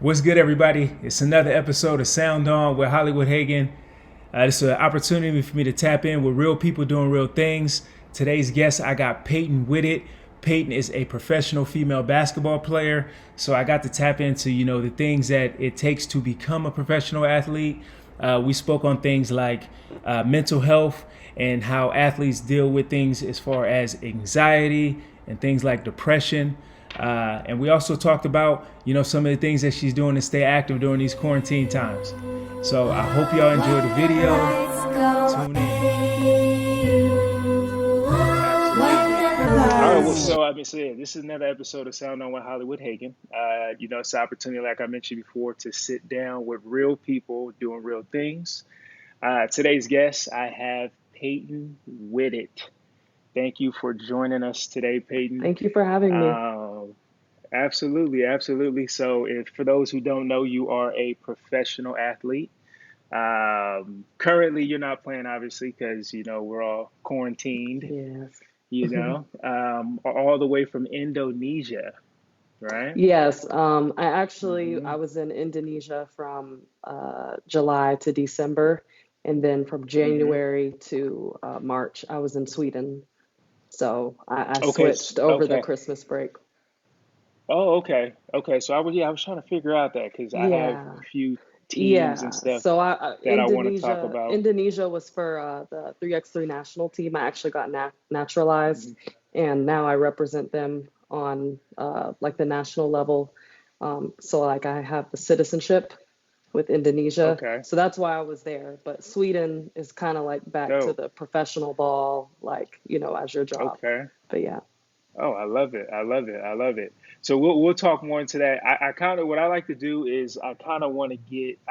What's good, everybody? It's another episode of Sound On with Hollywood Hagen. This is an opportunity for me to tap in with real people doing real things. Today's guest, I got Peyton Whitted. Peyton is a professional female basketball player, so I got to tap into the things that it takes to become a professional athlete. We spoke on things like mental health and how athletes deal with things as far as anxiety and things like depression. And we also talked about, some of the things that she's doing to stay active during these quarantine times. So I hope y'all enjoy the video. Tune in. All right, well, this is another episode of Sound On with Hollywood Hagen. It's an opportunity, like I mentioned before, to sit down with real people doing real things. Today's guest, I have Peyton Whitted. Thank you for joining us today, Peyton. Thank you for having me. Absolutely. So for those who don't know, you are a professional athlete. Currently, you're not playing, obviously, because, we're all quarantined, Yes. all the way from Indonesia, right? Yes. I was in Indonesia from July to December, and then from hmm January to March, I was in Sweden. So I Okay. switched over the Okay. Christmas break. Oh, okay. Okay. So I was trying to figure out that because I have Yeah. a few teams and Yeah. stuff So that I want to talk about. Indonesia was for the 3x3 national team. I actually got naturalized, hmm and now I represent them on like the national level. So like I have the citizenship with Indonesia. Okay. So that's why I was there. But Sweden is kind of like back to Dope. the professional ball, like, as your job. Okay. But yeah. Oh, I love it. I love it. I love it. So we'll talk more into that. I kind of what I like to do is I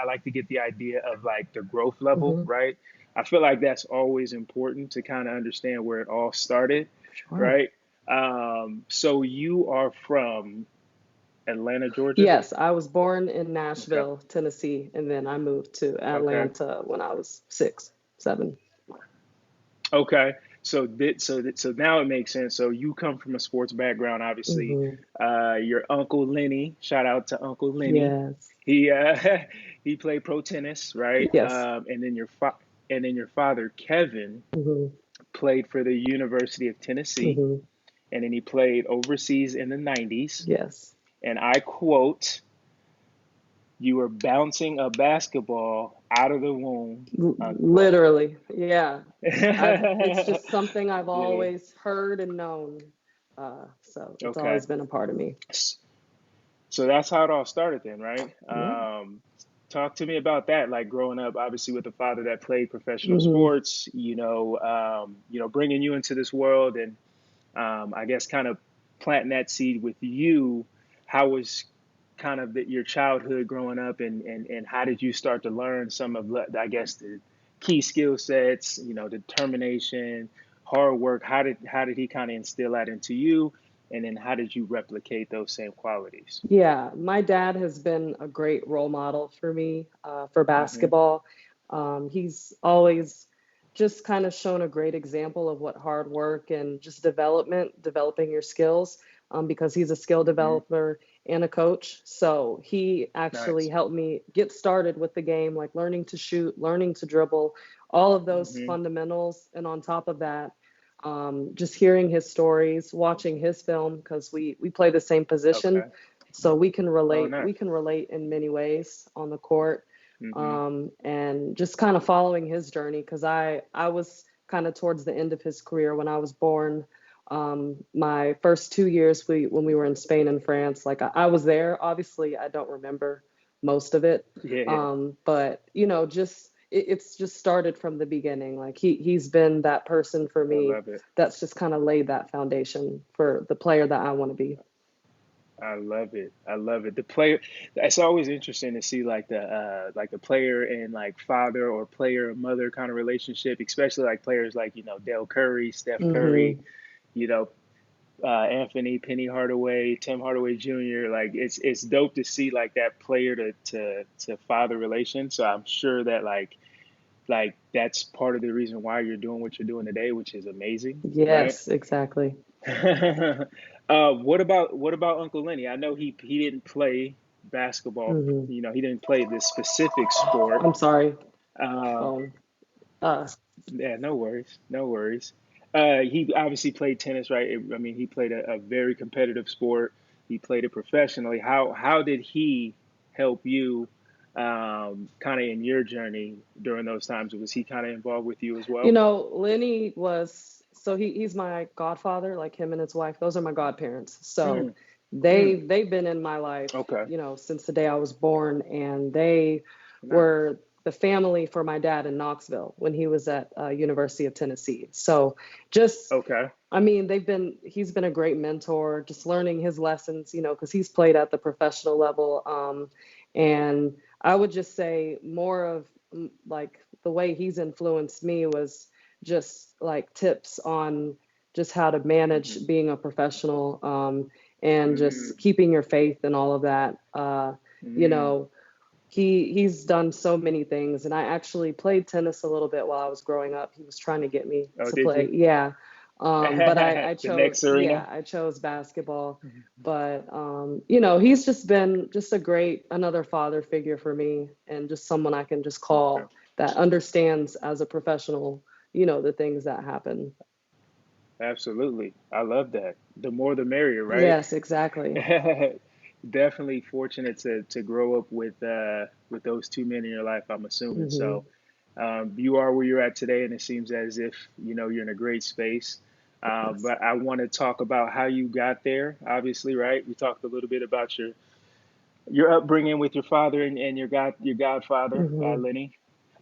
like to get the idea of like the growth level, Hmm. right? I feel like that's always important to kind of understand where it all started, Sure. right? So you are from Atlanta, Georgia? Yes, I was born in Okay. Nashville, Tennessee, and then I moved to Okay. Atlanta when I was 6, 7. Okay. So now it makes sense. So you come from a sports background, obviously. Hmm. Your uncle Lenny, shout out to Uncle Lenny. Yes. He he played pro tennis, right? Yes. And then your father Kevin Hmm. played for the University of Tennessee, Hmm. and then he played overseas in the 90s. Yes. And I quote, "You were bouncing a basketball out of the womb," unquote. Literally. Yeah. It's Yeah. just something I've always heard and known. So it's Okay. always been a part of me. So that's how it all started then, right? Yeah. Talk to me about that. Like growing up, obviously with a father that played professional Hmm. sports, bringing you into this world, and I guess kind of planting that seed with you. How was kind of your childhood growing up, and how did you start to learn some of, I guess, the key skill sets? Determination, hard work. How did he kind of instill that into you? And then how did you replicate those same qualities? Yeah, my dad has been a great role model for me for hmm basketball. He's always just kind of shown a great example of what hard work and just developing your skills, because he's a skill hmm developer and a coach. So he actually Nice. helped me get started with the game, like learning to shoot, learning to dribble, all of those hmm fundamentals. And on top of that, just hearing his stories, watching his film, because we play the same position, Okay. so we can Oh, relate. nice. We can relate in many ways on the court, hmm and just kind of following his journey, because I was kind of towards the end of his career when I was born. My first 2 years, when we were in Spain and France, like I was there. Obviously, I don't remember most of it, Yeah, but just it's just started from the beginning. Like he's been that person for I me love it. that's just kind of laid that foundation for the player that I want to be. I love it. I love it. The player, it's always interesting to see like the player and like father or player and mother kind of relationship, especially like players like, Dell Curry, Steph Curry, Hmm. you know, Anthony, Penny Hardaway, Tim Hardaway Jr. Like it's dope to see like that player to father relation. So I'm sure that like that's part of the reason why you're doing what you're doing today, which is amazing, right? Yes, exactly. What about Uncle Lenny? I know he didn't play basketball. Hmm. He didn't play this specific sport. I'm sorry. Uh, Phone. Uh, yeah, no worries, no worries. He obviously played tennis, right? I mean, he played a very competitive sport. He played it professionally. How did he help you, kind of in your journey during those times? Was he kind of involved with you as well? Lenny was, so he's my godfather, like him and his wife. Those are my godparents. So Mm, mm, they've been in my life, okay, since the day I was born, and they nice. were the family for my dad in Knoxville when he was at University of Tennessee. So just, Okay. I mean, he's been a great mentor, just learning his lessons, because he's played at the professional level. And I would just say more of like the way he's influenced me was just like tips on just how to Hmm. manage being a professional, and Mm, just keeping your faith and all of that. You mm. know, he's done so many things, and I actually played tennis a little bit while I was growing up. He was trying to get me Oh, to did play, you? yeah. But I The chose, next arena. I chose basketball. But he's just been just another father figure for me, and just someone I can just Okay. call that understands as a professional, the things that happen. Absolutely. I love that. The more the merrier, right? Yes, exactly. Definitely fortunate to grow up with those two men in your life, I'm assuming. Hmm. So you are where you're at today, and it seems as if you're in a great space. Yes. But I want to talk about how you got there. Obviously, right? We talked a little bit about your upbringing with your father and your godfather, Hmm. Lenny,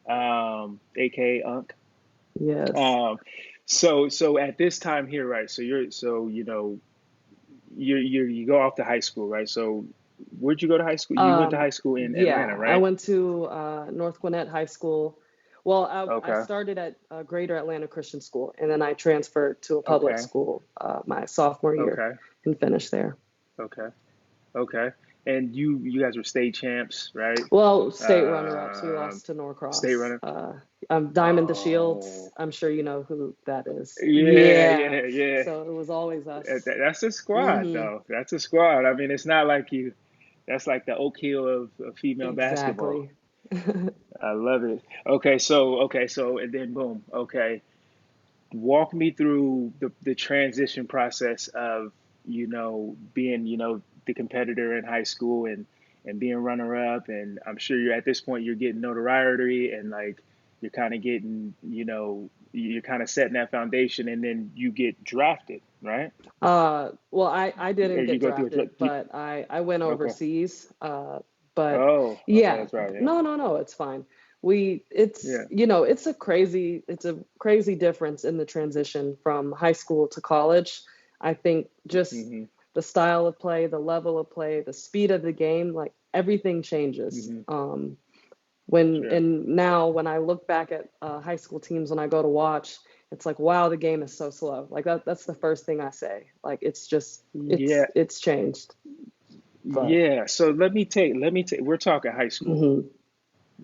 aka Unc. Yes. Um, so at this time here, right? So you go off to high school, right? So where'd you go to high school? You went to Um, high school in Atlanta, yeah, I right? went to North Gwinnett High School. Well, I Okay, started at Greater Atlanta Christian School, and then I transferred to a public okay, school my sophomore year okay, and finished there. okay, okay. And you guys were state champs, right? Well, state runner-ups. We Um, lost to State Norcross. runner. Diamond the Shields. Oh, I'm sure you know who that is. yeah, Yeah. yeah, yeah. So it was always us. That's a squad, Hmm. though. That's a squad. I mean, it's not like you. That's like the Oak Hill of female basketball. Exactly. I love it. Okay, so and then boom. Okay, walk me through the transition process of being the competitor in high school and being runner up, and I'm sure you're at this point you're getting notoriety and like you're kind of getting you're kind of setting that foundation, and then you get drafted, right? Well, I Or didn't you get go through drafted, but I went okay. overseas. But Oh, okay, yeah, that's right. Yeah, no, no, no, it's fine. It's, yeah. it's a crazy difference in the transition from high school to college. I think just Hmm. the style of play, the level of play, the speed of the game, like everything changes. Hmm. Sure. And now when I look back at high school teams when I go to watch, it's like, wow, the game is so slow. Like that's the first thing I say. Like it's just Yeah, it's changed. But yeah. So let me take. We're talking high school.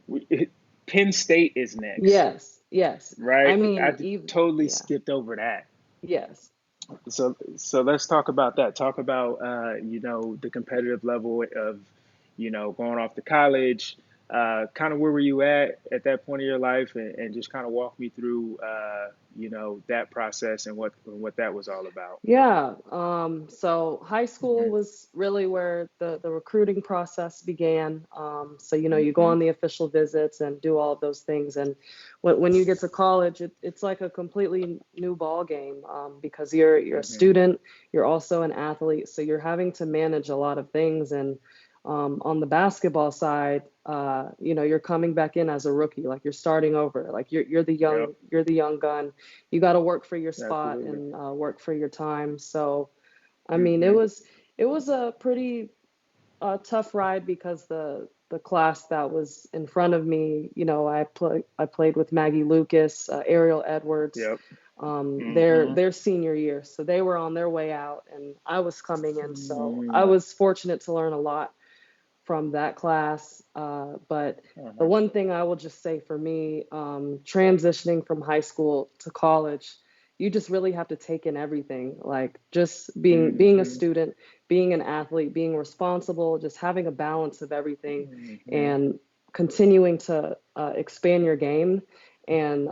mhm. Penn State is next, Yes, yes. I right? mean, I even totally yeah, skipped over that. yes. So let's talk about that. Talk about the competitive level of going off to college. Kind of where were you at that point of your life, and just kind of walk me through that process and what that was all about. Yeah. So high school Hmm. was really where the recruiting process began. So, you go Hmm. on the official visits and do all of those things. And when you get to college, it's like a completely new ball game, because you're a Hmm. student, you're also an athlete. So you're having to manage a lot of things. And on the basketball side, you're coming back in as a rookie, like you're starting over, like Yep. you're the young gun. You got to work for your spot Absolutely. and work for your time. So, I mean, it Hmm. was it was a pretty tough ride because the class that was in front of me, I played with Maggie Lucas, Ariel Edwards, Yep. their Hmm. senior year, so they were on their way out, and I was coming in. So I Hmm. was fortunate to learn a lot from that class. But the Uh-huh. one thing I will just say for me, transitioning from high school to college, you just really have to take in everything, like just being a Mm-hmm. student, being an athlete, being responsible, just having a balance of everything, Mm-hmm. and continuing to expand your game, and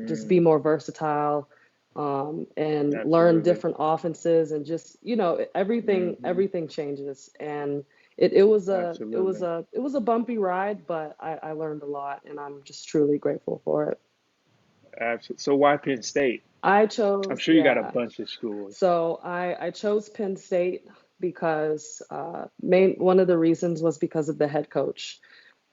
just be Mm, more versatile, and learn absolutely. different offenses, and just, Mm-hmm. everything changes. And Absolutely. it was a bumpy ride, but I learned a lot, and I'm just truly grateful for it. Absolutely. So why Penn State? I I'm chose, sure you got a yeah. bunch of schools. So I chose Penn State because one of the reasons was because of the head coach.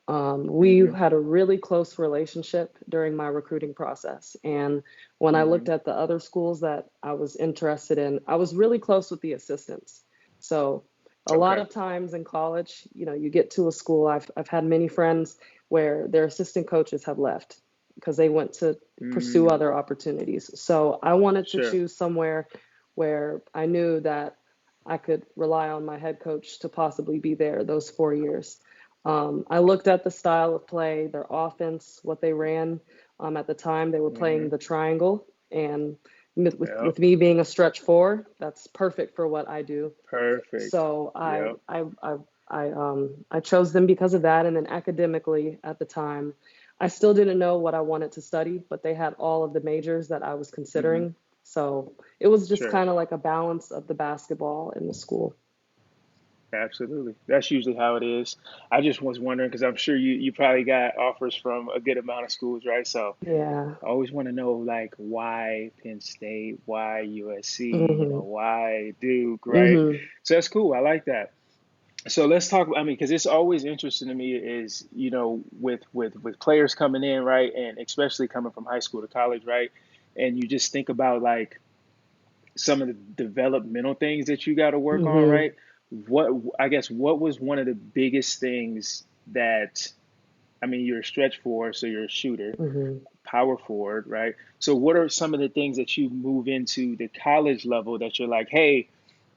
We Mm-hmm. had a really close relationship during my recruiting process. And when I Mm-hmm. looked at the other schools that I was interested in, I was really close with the assistants. So a lot Okay. of times in college, you get to a school, I've had many friends where their assistant coaches have left because they went to pursue Mm, other opportunities. So I wanted to sure. choose somewhere where I knew that I could rely on my head coach to possibly be there those 4 years. I looked at the style of play, their offense, what they ran. At the time, they were Mm-hmm. playing the triangle, and with Yep. me being a stretch four, that's perfect for what I do. Perfect. So Yep. I chose them because of that. And then academically, at the time, I still didn't know what I wanted to study, but they had all of the majors that I was Mm-hmm. considering. So it was just Sure. kind of like a balance of the basketball and the school. Absolutely. That's usually how it is. I just was wondering because I'm sure you probably got offers from a good amount of schools, right? So Yeah. I always want to know like why Penn State, why USC, Hmm. why Duke, right? Hmm. So that's cool. I like that. So let's talk. I mean, because it's always interesting to me is with players coming in, right, and especially coming from high school to college, right, and you just think about like some of the developmental things that you got to work on, Hmm. right? What I guess what was one of the biggest things that I mean, you're a stretch four, so you're a shooter, Hmm. power forward, right? So what are some of the things that you move into the college level that you're like, hey,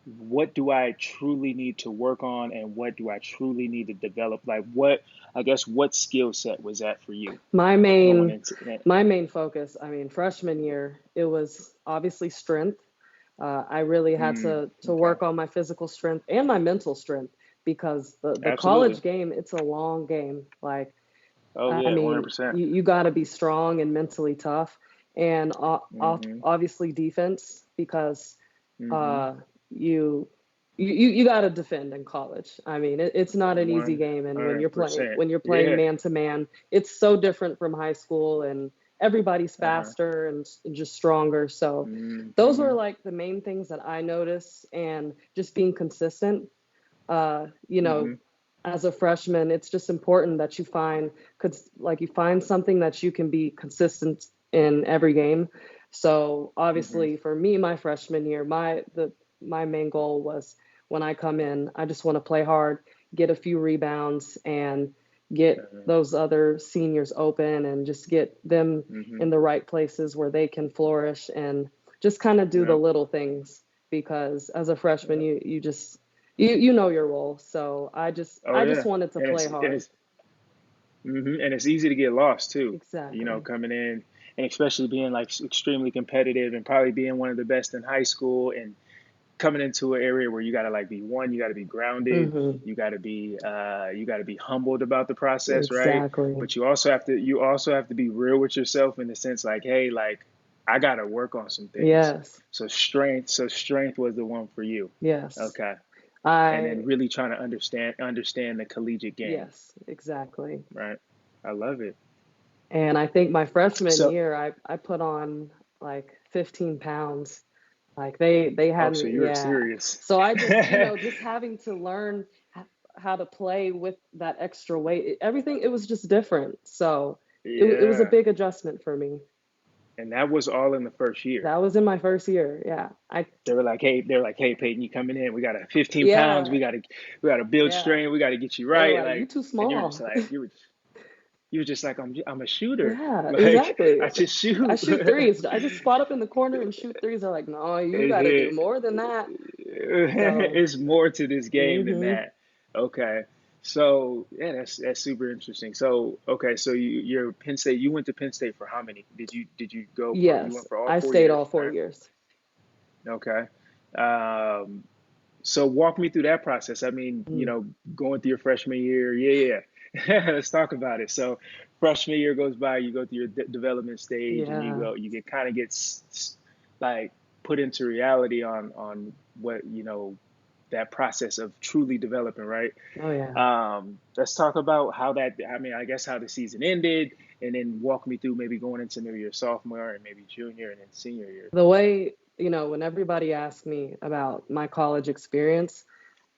what do I truly need to work on and what do I truly need to develop? Like I guess what skill set was that for you My going main into that? my main focus, I mean, freshman year, it was obviously strength. I really had to Okay. work on my physical strength and my mental strength, because the Absolutely. college game, it's a long game. Like, Oh I yeah, mean, 100%. you got to be strong and mentally tough, and Mm-hmm. obviously defense, because Mm-hmm. uh, you you got to defend in college. I mean, it's not an easy game, and 100%. when you're playing Yeah. man to man, it's so different from high school, and everybody's Uh-huh. faster and just stronger. So those were Mm-hmm. like the main things that I noticed, and just being consistent. Uh, you know, Mm-hmm. as a freshman, it's just important that you find something that you can be consistent in every game. So Mm-hmm. obviously for me, my freshman year, my main goal was, when I come in, I just want to play hard, get a few rebounds, and get Uh-huh. those other seniors open, and just get them Mm-hmm. in the right places where they can flourish, and just kind of do the Yep. little things, because as a freshman, Yep. you just you know your role. So Oh I just yeah. wanted to And play it's and hard. it's and it's easy to get lost too. Exactly. Coming in and especially being like extremely competitive and probably being one of the best in high school and coming into an area where you got to like be one, you got to be grounded, Hmm. you got to be humbled about the process, right? Exactly. But you also have to be real with yourself in the sense like, hey, like I got to work on some things. Yes. So strength was the one for you. Yes. Okay. And I then really trying to understand the collegiate game, yes, exactly. right? I love it. And I think my freshman So, year, I put on like 15 pounds. Like they oh, had so me, you're yeah. serious. So I just, just having to learn how to play with that extra weight, everything, it was just different. So it was a Yeah. big adjustment for me. And that was all in the first year. That was in my first year. Yeah. They're like, hey, Peyton, you coming in? We got a 15 pounds. Yeah. We got to build Yeah. strain. We got to get you They were right. like, "You Like, too and you're just small." like, you were just like, I'm a shooter. Yeah, Like, exactly. I just I shoot. shoot threes. I just spot up in the corner and shoot threes. They're like, "No, you got to do it, more than that." So, it's more to this game than hmm. that. Okay. So yeah, that's super interesting. So okay, so you're Penn State. You went to Penn State for how many? Did you go for? You Yes, went for all I four stayed years, all four right? years. Okay. Um, so walk me through that process. I mean, Mm, going through your freshman year, yeah. Let's talk about it. So freshman year goes by, you go through your development stage, and yeah. you get kind of get like put into reality on what that process of truly developing, right? Oh yeah. Let's talk about how that. I mean, I guess how the season ended, and then walk me through maybe going into maybe your sophomore and maybe junior and then senior year. The way, when everybody asks me about my college experience,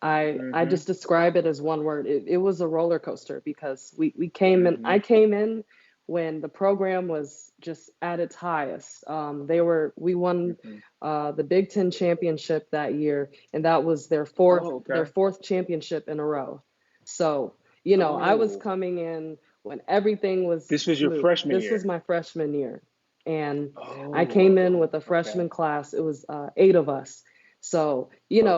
I Mm-hmm. just describe it as one word. It was a roller coaster because we came in. Mm-hmm. I came in when the program was just at its highest. We won Mm-hmm. the Big Ten championship that year, and that was their fourth Oh, their okay. fourth championship in a row. So I was Oh, coming in when everything was this was your smooth. freshman This was year. my freshman year, and I came in Oh, with a okay. freshman class. It was 8 of us. So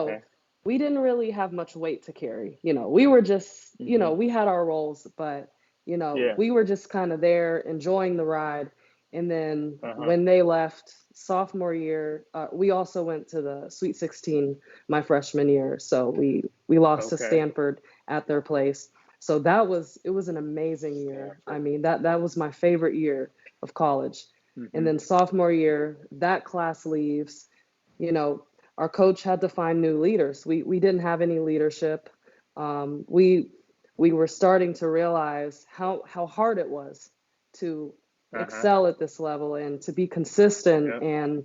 Okay. we didn't really have much weight to carry. We were just, Mm-hmm. we had our roles, but, Yeah. we were just kind of there enjoying the ride. And then Uh-huh. when they left sophomore year, we also went to the Sweet 16 my freshman year. So we lost to Okay. Stanford at their place. So it was an amazing year. I Stanford. mean, that was my favorite year of college. And Mm-hmm. then sophomore year, that class leaves, you know, our coach had to find new leaders. We didn't have any leadership. Um, we we were starting to realize how hard it was to Uh-huh. excel at this level and to be consistent Yep. and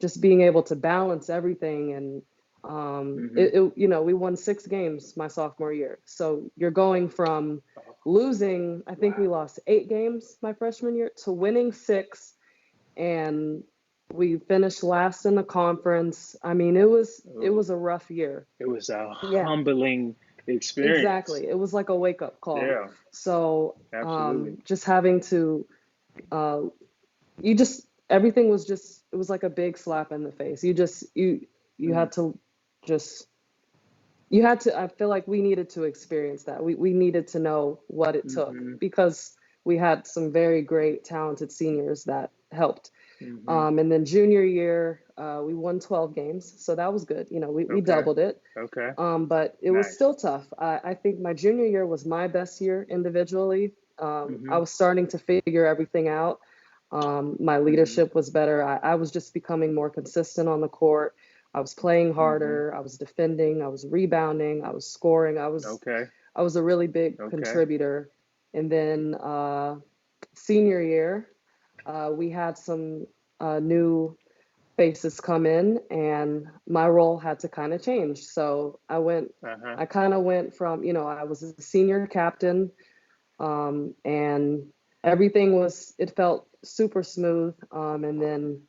just being able to balance everything. And Mm-hmm. we won 6 games my sophomore year. So you're going from Oh, losing, I think we wow. lost 8 games my freshman year, to winning 6, and we finished last in the conference. I mean, it was Oh, a rough year. it was a Yeah, humbling experience. exactly. It was like a wake up call. Yeah, So absolutely. just having to, uh, you just everything was just it was like a big slap in the face. You Mm, had to just you had to. I feel like we needed to experience that. We needed to know what it took mm-hmm. because we had some very great, talented seniors that helped. Mm-hmm. And then junior year, we won 12 games, so that was good. We Okay. doubled it. Okay. But it was Nice. still tough. I think my junior year was my best year individually. I Mm-hmm. was starting to figure everything out. My Mm-hmm. leadership was better. I was just becoming more consistent on the court. I was playing Mm-hmm. harder. I was defending. I was rebounding. I was scoring. Okay. I was a really big Okay. contributor. And then senior year, we had some new faces come in, and my role had to kind of change. So Uh-huh. I kind of went from, I was a senior captain, and it felt super smooth. And then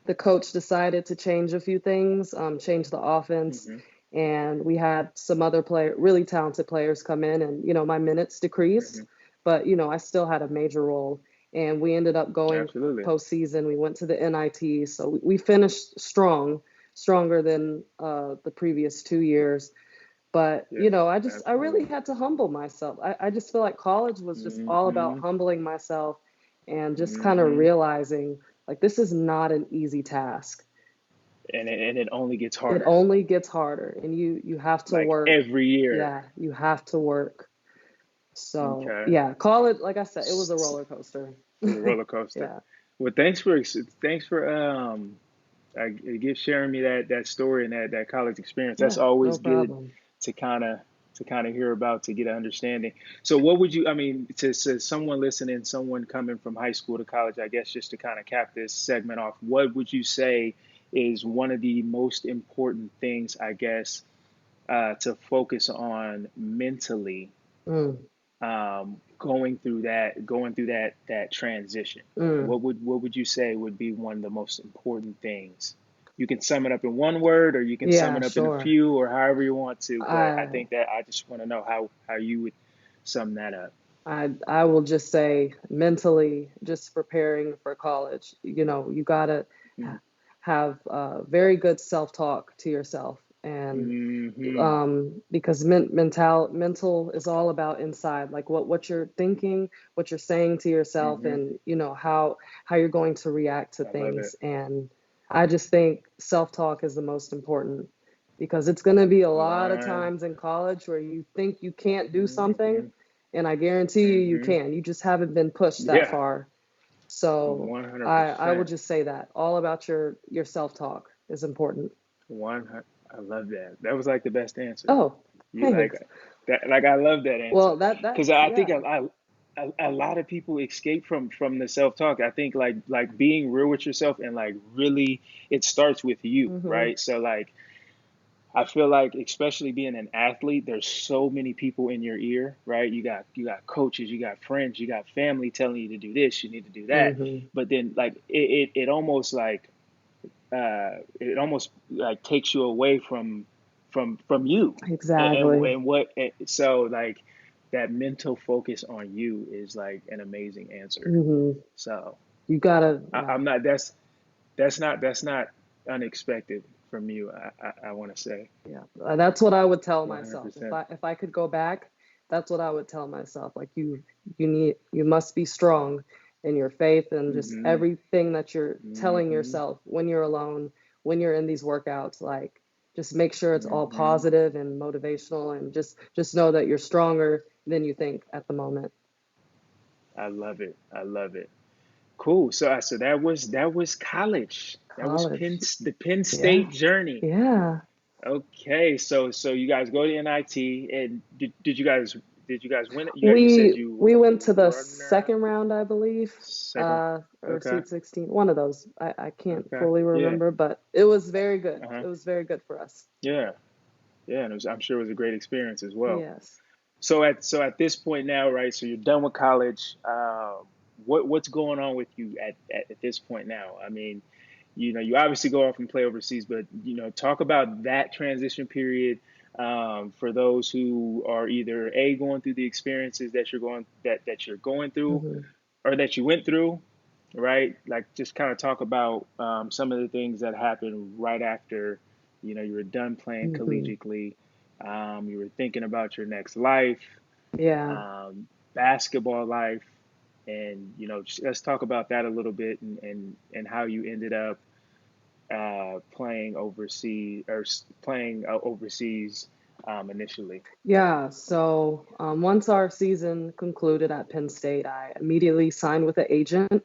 the coach decided to change a few things, change the offense, Mm-hmm. and we had some other really talented players come in, and my minutes decreased, Mm-hmm. but I still had a major role, and we ended up going Absolutely. postseason. We went to the NIT, so we finished stronger than the previous 2 years. But Yes. I really Absolutely. had to humble myself. I just feel like college was just all about Mm-hmm. humbling myself and just kind of Mm-hmm. realizing like this is not an easy task. And it only gets It harder, only gets harder, and you have to like work. every year. Yeah, you have to work. So Okay. yeah, college, like I said, it was a It's roller coaster. a roller coaster. Yeah, Well, thanks for sharing me that story and that college experience. That's yeah, no always good problem. to kind of hear about, to get an understanding. So what would you, I mean, to someone listening, someone coming from high school to college, I guess, just to kind of cap this segment off, what would you say is one of the most important things, I guess, to focus on mentally, Mm, going through that transition? mm. What would you say would be one of the most important things? You can sum it up in one word, or you can sum Yeah, it up in a sure. few, or however you want to. But I I think that I just want to know how you would sum that up. I will just say mentally, just preparing for college, you gotta Mm-hmm. have very good self-talk to yourself. and Hmm. because mental is all about inside, like what you're thinking, what you're saying to yourself, Hmm. and how you're going to react to I love it. things. And I just think self-talk is the most important, because it's going to be a lot of One. times in college where you think you can't do something, Hmm. and I guarantee you Hmm. can. You just haven't been pushed that Yeah. far. So I would 100%. just say that all about your self-talk is important. One. I love that. That was like the best answer. Oh, You like thanks. that? Like I love that answer Well, that because I think yeah. a lot of people escape from the self talk. I think like being real with yourself and like really it starts with you, Mhm. right? So like I feel like especially being an athlete, there's so many people in your ear, right? You got coaches, you got friends, you got family telling you to do this, you need to do that. Mhm. But then like it almost like it almost like takes you away from you Exactly. and what so like that mental focus on you is like an amazing answer. Mhm. So You gotta, yeah, I'm not that's not unexpected from you. I want to say yeah. That's what I would tell myself if 100%. I could go back. That's what I would tell myself. Like you must be strong in your faith, and just Hmm. everything that you're telling Hmm. yourself when you're alone, when you're in these workouts. Like, just make sure it's all Hmm. positive and motivational, and just know that you're stronger than you think at the moment. I love it. I love it. Cool. So that was college. That was College, The Penn yeah, State journey. yeah. Okay, so you guys go to NIT, and did you guys win it? You said We you we were went the to the runner up second round, I believe, second. or Okay, Sweet 16, one of those. I can't okay, fully yeah, remember, but it was very good. uh-huh, It was very good for us. yeah, yeah, and I'm sure it was a great experience as well. Yes. So at this point now, right? So you're done with college. What's going on with you at this point now? I mean, you obviously go off and play overseas, but talk about that transition period for those who are either going through the experiences that you're going through Hmm. or that you went through, right? Like just kind of talk about some of the things that happened right after you were done playing Hmm. collegiately. You were thinking about your next life, Yeah. um, basketball life, and let's talk about that a little bit and how you ended up playing overseas or playing overseas initially. Yeah. So once our season concluded at Penn State, I immediately signed with an agent.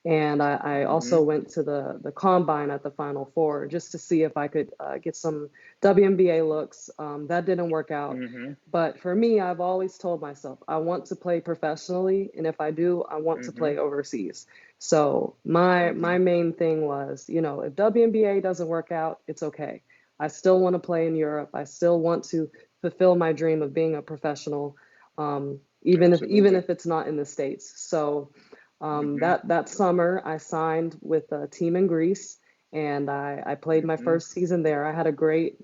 And I Hmm. also went to the combine at the Final Four just to see if I could get some WNBA looks. That didn't work out. Hmm. But for me, I've always told myself I want to play professionally, and if I do, I want to Hmm. play overseas. So my Hmm. main thing was, if WNBA doesn't work out, it's okay. I still want to play in Europe. I still want to fulfill my dream of being a professional, even Absolutely. if it's not in the States. So Hmm. that summer, I signed with a team in Greece, and I played my Hmm. first season there. I had a great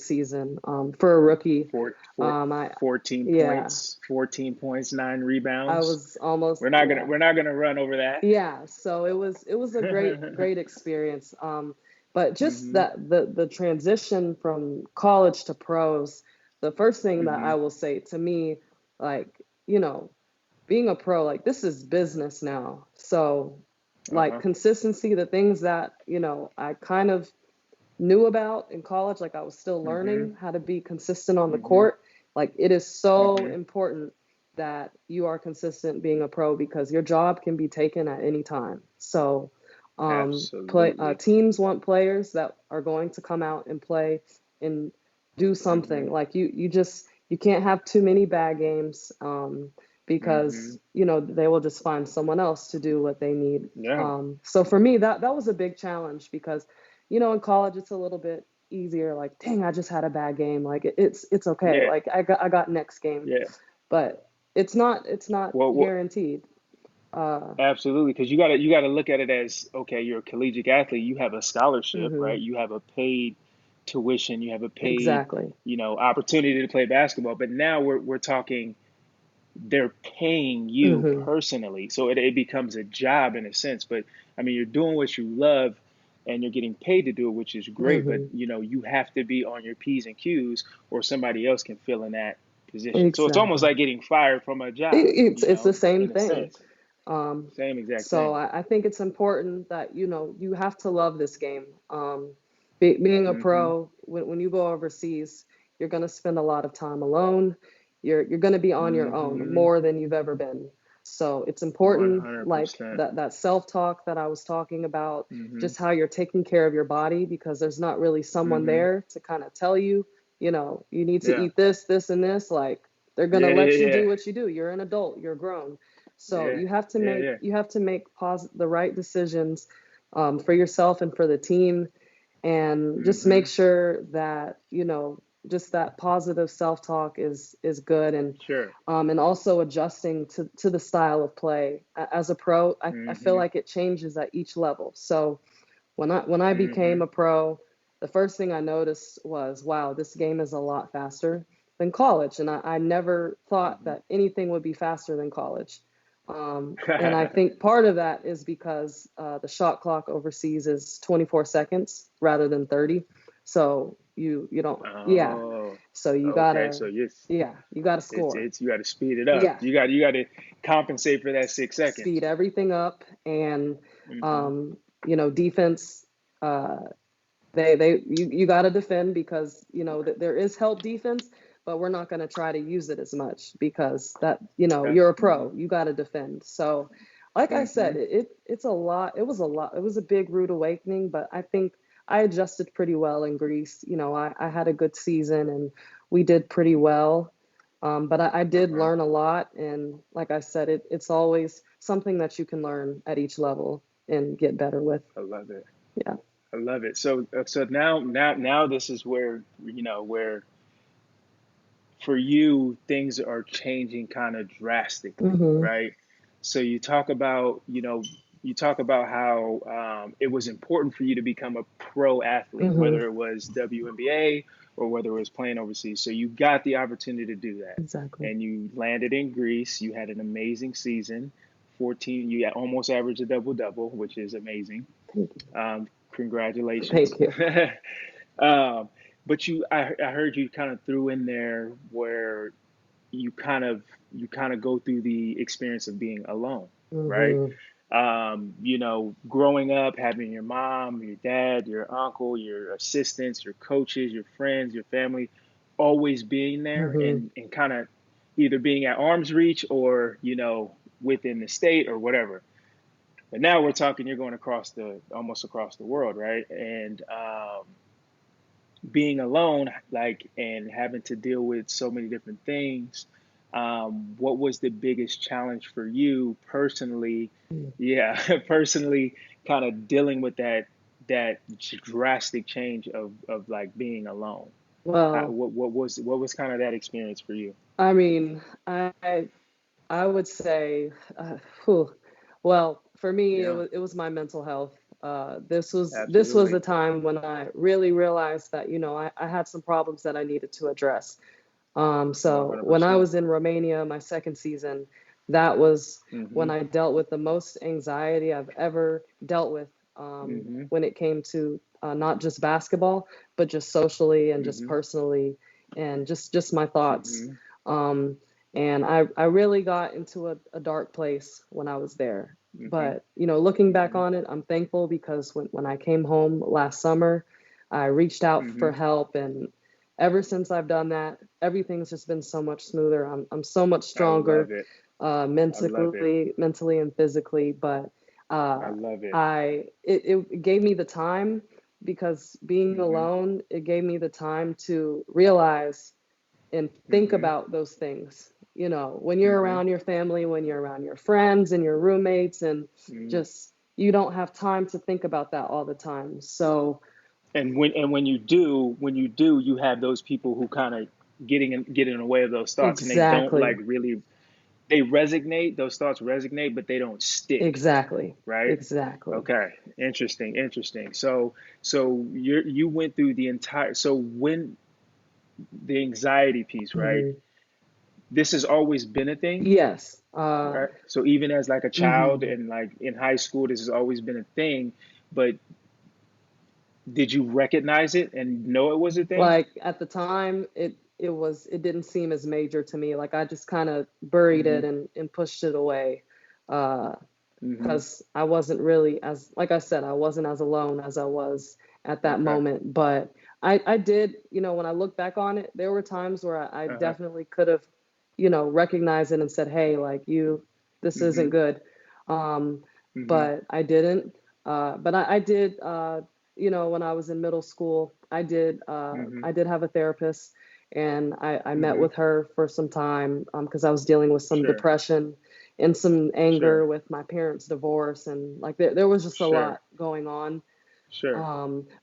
season for a rookie. Four, four, I 14 Yeah, points, 14 points, nine I rebounds. was almost, We're not gonna yeah, we're not gonna run over that. yeah. So it was a great experience. But just Hmm. that the transition from college to pros, the first thing that Hmm. I will say to me, like, you know, being a pro, like, this is business now. So, like, Uh-huh. consistency, the things that, I kind of knew about in college, like, I was still Hmm. learning how to be consistent on the Hmm. court. Like, it is so Hmm. important that you are consistent being a pro, because your job can be taken at any time. So, Absolutely. teams want players that are going to come out and play and do Hmm. something. Like, you can't have too many bad games, Hmm. because they will just find someone else to do what they need. Yeah. So for me, that was a big challenge, because in college it's a little bit easier. Like, dang, I just had a bad game. Like, it's okay. Yeah. Like, I got next game, Yeah. but it's not Well, guaranteed. Uh, absolutely, because you gotta look at it as okay. You're a collegiate athlete. You have a scholarship, right? mhm, You have a paid tuition. You have a paid, exactly. opportunity to play basketball. But now we're talking. They're paying you Mhm, personally, so it becomes a job in a sense. But I mean, you're doing what you love. and you're getting paid to do it, which is great. But Hmm. you have to be on your P's and Q's, or somebody else can fill in that position. So it's almost Exactly. like getting fired from a It, job, it's the same in a thing. sense. Um, Same exact so thing. I think it's important that you have to love this game. Being a Mm-hmm. pro, when you go overseas, you're going to spend a lot of time alone. You're going to be on your own Mm-hmm. more than you've ever been. So it's important, like 100%. that self-talk that I was talking about, Mm-hmm. just how you're taking care of your body, because there's not really someone Mm-hmm. there to kind of tell you, you need to Yeah. eat this, this, and this. Like they're going to Yeah. let you Yeah. do what you do. You're an adult. You're grown. So Yeah. Yeah. Yeah. you have to make the right decisions, for yourself and for the team, and just Mm-hmm. make sure that just that positive self-talk is good, Sure. and also adjusting to the style of play. As a pro, I feel Mm-hmm. like it changes at each level. So when I Mm-hmm. became a pro, the first thing I noticed was, wow, this game is a lot faster than college, and I never thought that anything would be faster than college. And I think part of that is because the shot clock overseas is 24 seconds rather than 30. So you don't, yeah. Oh, So you okay. gotta, So yes, yeah, you gotta it's score. it's you got to speed it up. Yeah, You got to compensate for that 6 seconds. speed everything up, and Mm-hmm. um, defense. Uh, you got to defend, because that there is help defense, but we're not going to try to use it as much, because that Okay. you're a Mm-hmm. pro, you got to defend. So like I Mm-hmm. said, it's a lot. It was a big rude awakening, but I think I adjusted pretty well in Greece. I had a good season, and we did pretty well. But I did Okay. learn a lot, and like I said, it's always something that you can learn at each level and get better with. I love it. Yeah. I love it. So now this is where where for you things are changing kind of drastically, Hmm. right? So you talk about how it was important for you to become a pro athlete, Hmm. whether it was WNBA or whether it was playing overseas. So you got the opportunity to do that, Exactly. and you landed in Greece. You had an amazing season, 14. You almost averaged a double double, which is amazing. Thank you. Congratulations. Thank you. um, but I heard you kind of threw in there where you kind of go through the experience of being alone, right? Hmm. Growing up, having your mom, your dad, your uncle, your assistants, your coaches, your friends, your family, always being there, Hmm. and kind of either being at arm's reach or within the state or whatever. But now we're talking, you're going almost across the world, right? And being alone, like, and having to deal with so many different things. What was the biggest challenge for you personally? Yeah, personally, kind of dealing with that drastic change of like being alone. Well, What was kind of that experience for you? I mean, I would say, whew, well, for me, Yeah, it was my mental health. This was a absolutely, time when I really realized that I had some problems that I needed to address. one So hundred when I percent. was in Romania, my second season, that was when Mhm, I dealt with the most anxiety I've ever dealt with, mhm, when it came to not just basketball, but just socially and just mhm, personally, and just my thoughts. mhm, Um, and I really got into a dark place when I was there. mhm, But looking back mhm, on it, I'm thankful, because when I came home last summer, I reached out for mhm. help, and ever since I've done that, everything's just been so much smoother. I'm so much I stronger, love it. I love it. mentally and physically. But I uh, love it. it gave me the time, because being Mhm, alone, it gave me the time to realize and think mhm, about those things. When you're mhm, around your family, when you're around your friends and your roommates, and mhm. just you don't have time to think about that all the time. So And when you do, you have those people who kind of get in the way of those thoughts, and they don't like exactly, really. They resonate. Those thoughts resonate, but they don't stick, exactly, right? exactly. Okay, interesting, interesting. So you went through the entire. So when the anxiety piece, right? Hmm. This has always been a thing, Yes. right? So even as like a child Hmm. and like in high school, this has always been a thing. But Did you recognize it and know it was a thing? Like at the time, it didn't seem as major to me. Like I just kind of buried Mm-hmm. it and pushed it away. Uh, Mm-hmm. because I wasn't really as, like I said, I wasn't as alone as I was at that Okay. moment. But I did, when I look back on it, there were times where I Uh-huh. definitely could have, recognized it and said, hey, like this isn't Mm-hmm. good. Um, Mm-hmm. but I didn't. But I did, when I was in middle school, Mm-hmm. I did have a therapist, and I met Mm-hmm. with her for some time because I was dealing with some Sure. depression and some anger Sure. with my parents' divorce, and like there was just a Sure. lot going on. Sure.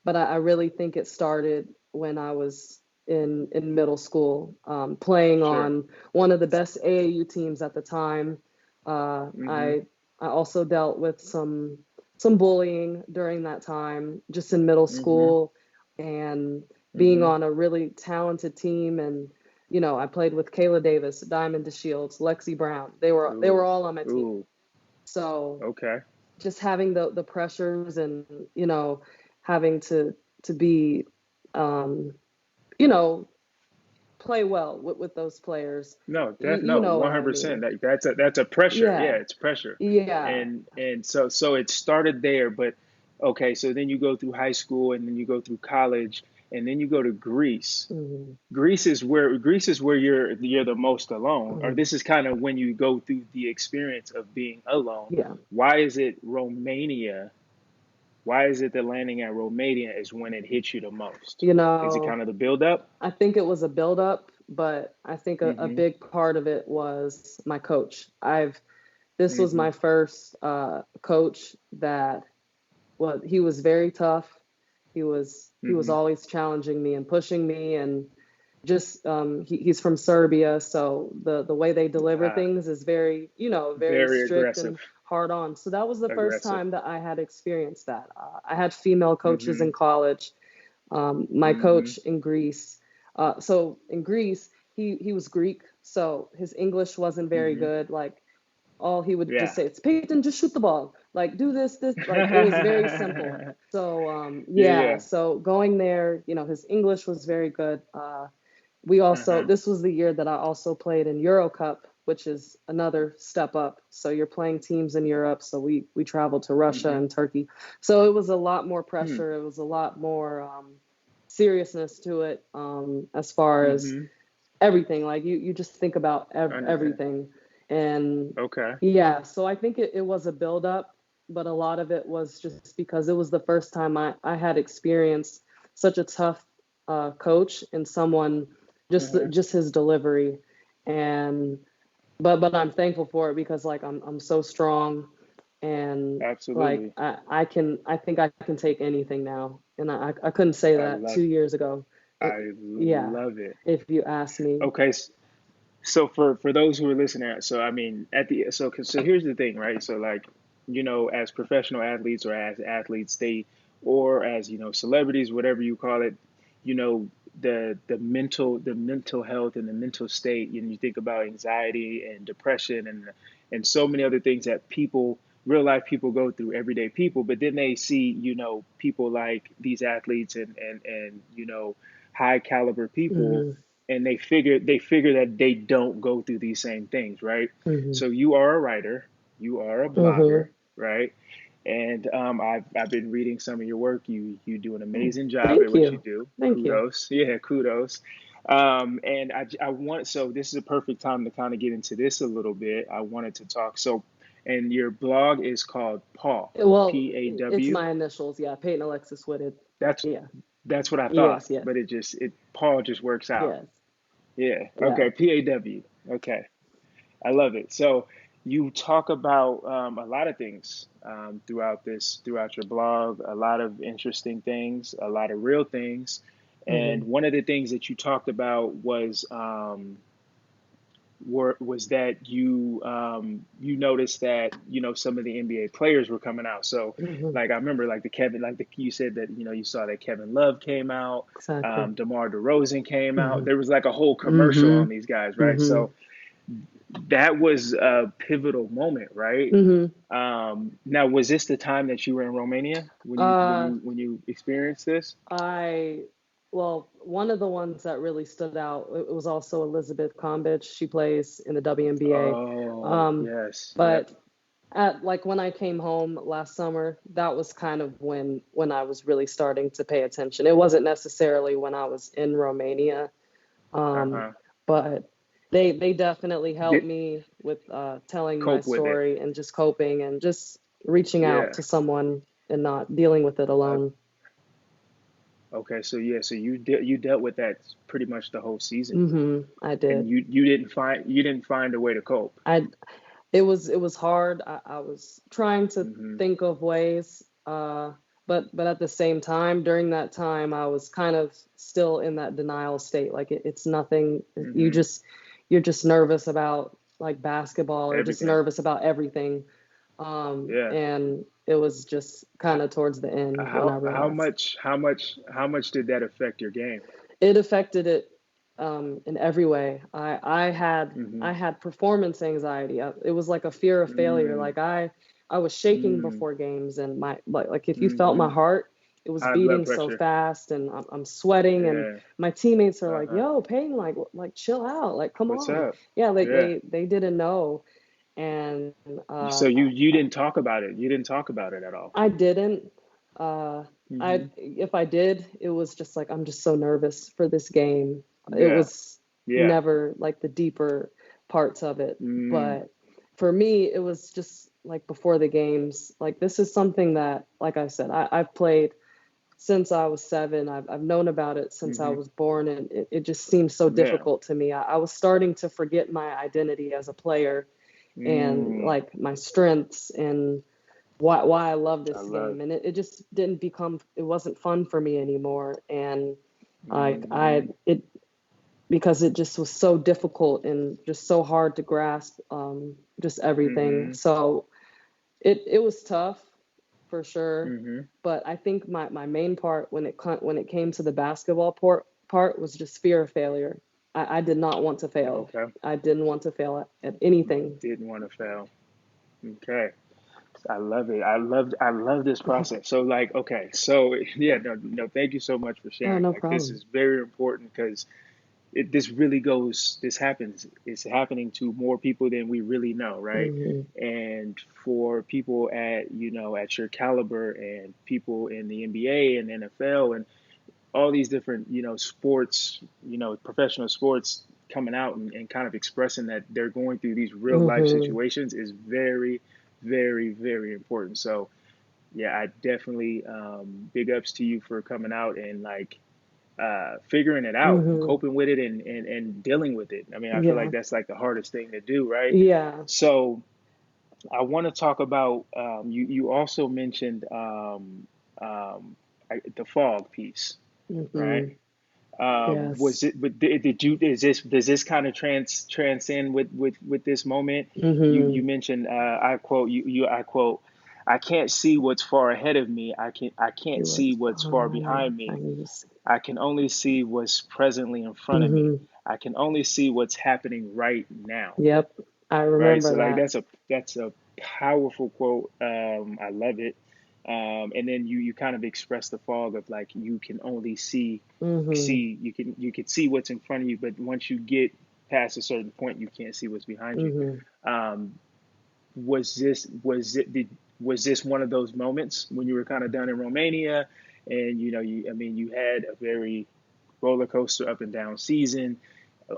But I really think it started when I was in middle school, playing Sure. on one of the best AAU teams at the time. Uh, Mm-hmm. I I also dealt with some bullying during that time, just in middle Mm-hmm. school, and being Mm-hmm. on a really talented team. And I played with Kayla Davis, Diamond DeShields, Lexi Brown. They were Ooh. all on my team. Ooh. So Okay. just having the pressures, and having to be um, you know play well with those players. No, You no, know what I 100%. mean? That's a pressure. Yeah, Yeah, it's pressure. yeah. And so it started there, but okay, so then you go through high school and then you go through college and then you go to Greece. Hmm. Greece is where you're the most alone, or Hmm. this is kind of when you go through the experience of being alone. Yeah. Why is it Romania? Why is it that landing at Romania is when it hits you the most? You Is it know, kind of the buildup? I think it was a buildup, but I think a Mm-hmm. big part of it was my coach. This was Mm-hmm. my first coach that, well, he was very tough. He was Mm-hmm. always challenging me and pushing me, and just he's from Serbia, so the way they deliver Ah, things is very, very very strict aggressive. and hard on. So that was the first Aggressive. time that I had experienced that. I had female coaches Mm-hmm. in college. My Mm-hmm. coach in Greece. So in Greece, he was Greek, so his English wasn't very Mm-hmm. good. Like all he would just Yeah. say, "It's Peyton, just shoot the ball. Like do this." Like it was very simple. So Yeah, yeah. yeah. So going there, his English was very good. We also, Uh-huh. this was the year that I also played in Euro Cup, which is another step up. So you're playing teams in Europe. So we traveled to Russia Mm-hmm. and Turkey. So it was a lot more Hmm. pressure. It was a lot more seriousness to it, as far as Mm-hmm. everything. Like you just think about I understand. everything. And Okay. yeah, so I think it was a buildup, but a lot of it was just because it was the first time I had experienced such a tough coach, and someone, Uh-huh. just his delivery. And but I'm thankful for it, because like I'm so strong, and like Absolutely. I think I can take anything now, and I couldn't say I that love 2 years ago. I Yeah, love it. if you ask me. Okay. So for those who are listening, so I mean at the so here's the thing, right? So like, as professional athletes or as athletes, or as celebrities, whatever you call it, you know, the mental health and the mental state, you think about anxiety and depression and so many other things that real life people go through, everyday people, but then they see, people like these athletes and high caliber people, Hmm. and they figure that they don't go through these same things, right? Hmm. So you are a writer, you are a blogger, Hmm. right? And I've been reading some of your work. You do an amazing job at Thank what you you. do. Thank you. Kudos, yeah, kudos. And I want so this is a perfect time to kind of get into this a little bit. I wanted to talk and your blog is called Paw, Well, it's Paw. my initials. Yeah, Peyton Alexis Whitted. That's Yeah. that's what I thought, Yes. Yes. but it Paul just works out. Yes. Yeah. Yeah. Okay. Paw. Okay. I love it. So you talk about a lot of things throughout your blog, a lot of interesting things, a lot of real things. And Hmm. one of the things that you talked about was that you noticed that some of the NBA players were coming out. So Hmm. like I remember like you said that you saw that Kevin Love came out, Exactly. DeMar DeRozan came out. Hmm. There was like a whole commercial Hmm. on these guys, right? Hmm. So that was a pivotal moment, right? Hmm. Now, was this the time that you were in Romania when Uh, you experienced this? I, well, one of the ones that really stood out, it was also Elizabeth Kombich. She plays in the WNBA. Oh, Um, yes. Yep. but at like when I came home last summer, that was kind of when I was really starting to pay attention. It wasn't necessarily when I was in Romania, um, Uh-huh. but they definitely helped Did me with telling my cope with it. story and just coping and just reaching out Yeah. to someone and not dealing with it Uh, alone. okay, so yeah, so you dealt with that pretty much the whole season. I And did. you didn't find a way to cope. I it was hard. I was trying to Hmm. think of ways, but at the same time, during that time, I was kind of still in that denial state. Like it's nothing. Hmm. You're just nervous about like basketball or just Everything. nervous about everything. Yeah. And it was just kind of towards the end when I realized How much did that affect your game? it affected it in every way. Hmm. I had performance anxiety. It was like a fear of failure. Mm, Like I was shaking mm, before games, and my like if you felt my hmm. heart, it was High blood beating so pressure. fast, and I'm sweating, and Yeah. my teammates are like, Uh-huh. "Yo, Peyton, like chill out, like come What's on." up? Yeah, like Yeah. they didn't know, and So you didn't talk about it. You didn't talk about it at all. I didn't. Uh, I Hmm. if I did, it was just like I'm just so nervous for this game. It Yeah. was Yeah. never like the deeper parts of it. Mm, But for me, it was just like before the games. Like this is something that, like I said, I've played since I was 7. I've known about it since I hmm. was born, and it just seemed so Yeah. difficult to me. I was starting to forget my identity as a player and Mm, like my strengths and why I love I this love. game, and it just didn't become it wasn't fun for me anymore, and like Hmm. it because it just was so difficult and just so hard to grasp, just everything. Hmm. So it was tough for sure, Hmm. but I think my main part when it came to the basketball part was just fear of failure. I did not want to fail. Okay. I didn't want to fail at anything. Didn't want to fail. Okay. I love it. I love this process. So like, okay, so yeah, no, thank you so much for Oh, sharing. no Like, this problem. is very important because this really goes. This happens. It's happening to more people than we really know, right? Hmm. And for people at at your caliber and people in the NBA and NFL and all these different sports, professional sports coming out and kind of expressing that they're going through these real life Hmm. situations is very, very, very important. So yeah, I definitely big ups to you for coming out and like figuring it out and Hmm. coping with it and dealing with it. I mean, I feel like Yeah. that's like the hardest thing to do, right? Yeah. So I want to talk about you also mentioned the fog piece, right? Hmm. Yes. Was it? But did you? Is this? Does this kind of transcend with this moment? You Hmm. mentioned. I quote you. I quote. I can't see what's far ahead of me. I He can't see was what's far behind me. behind I me. used. I can only see what's presently in front of me. Hmm. I can only see what's happening right now. Yep. I Right. remember So like that. that's a powerful quote. I love it. And then you kind of express the fog of like you can only Hmm. you can see what's in front of you, but once you get past a certain point, you can't see what's behind you. Hmm. Um, was this one of those moments when you were kind of done in Romania, and I mean you had a very roller coaster up and down season,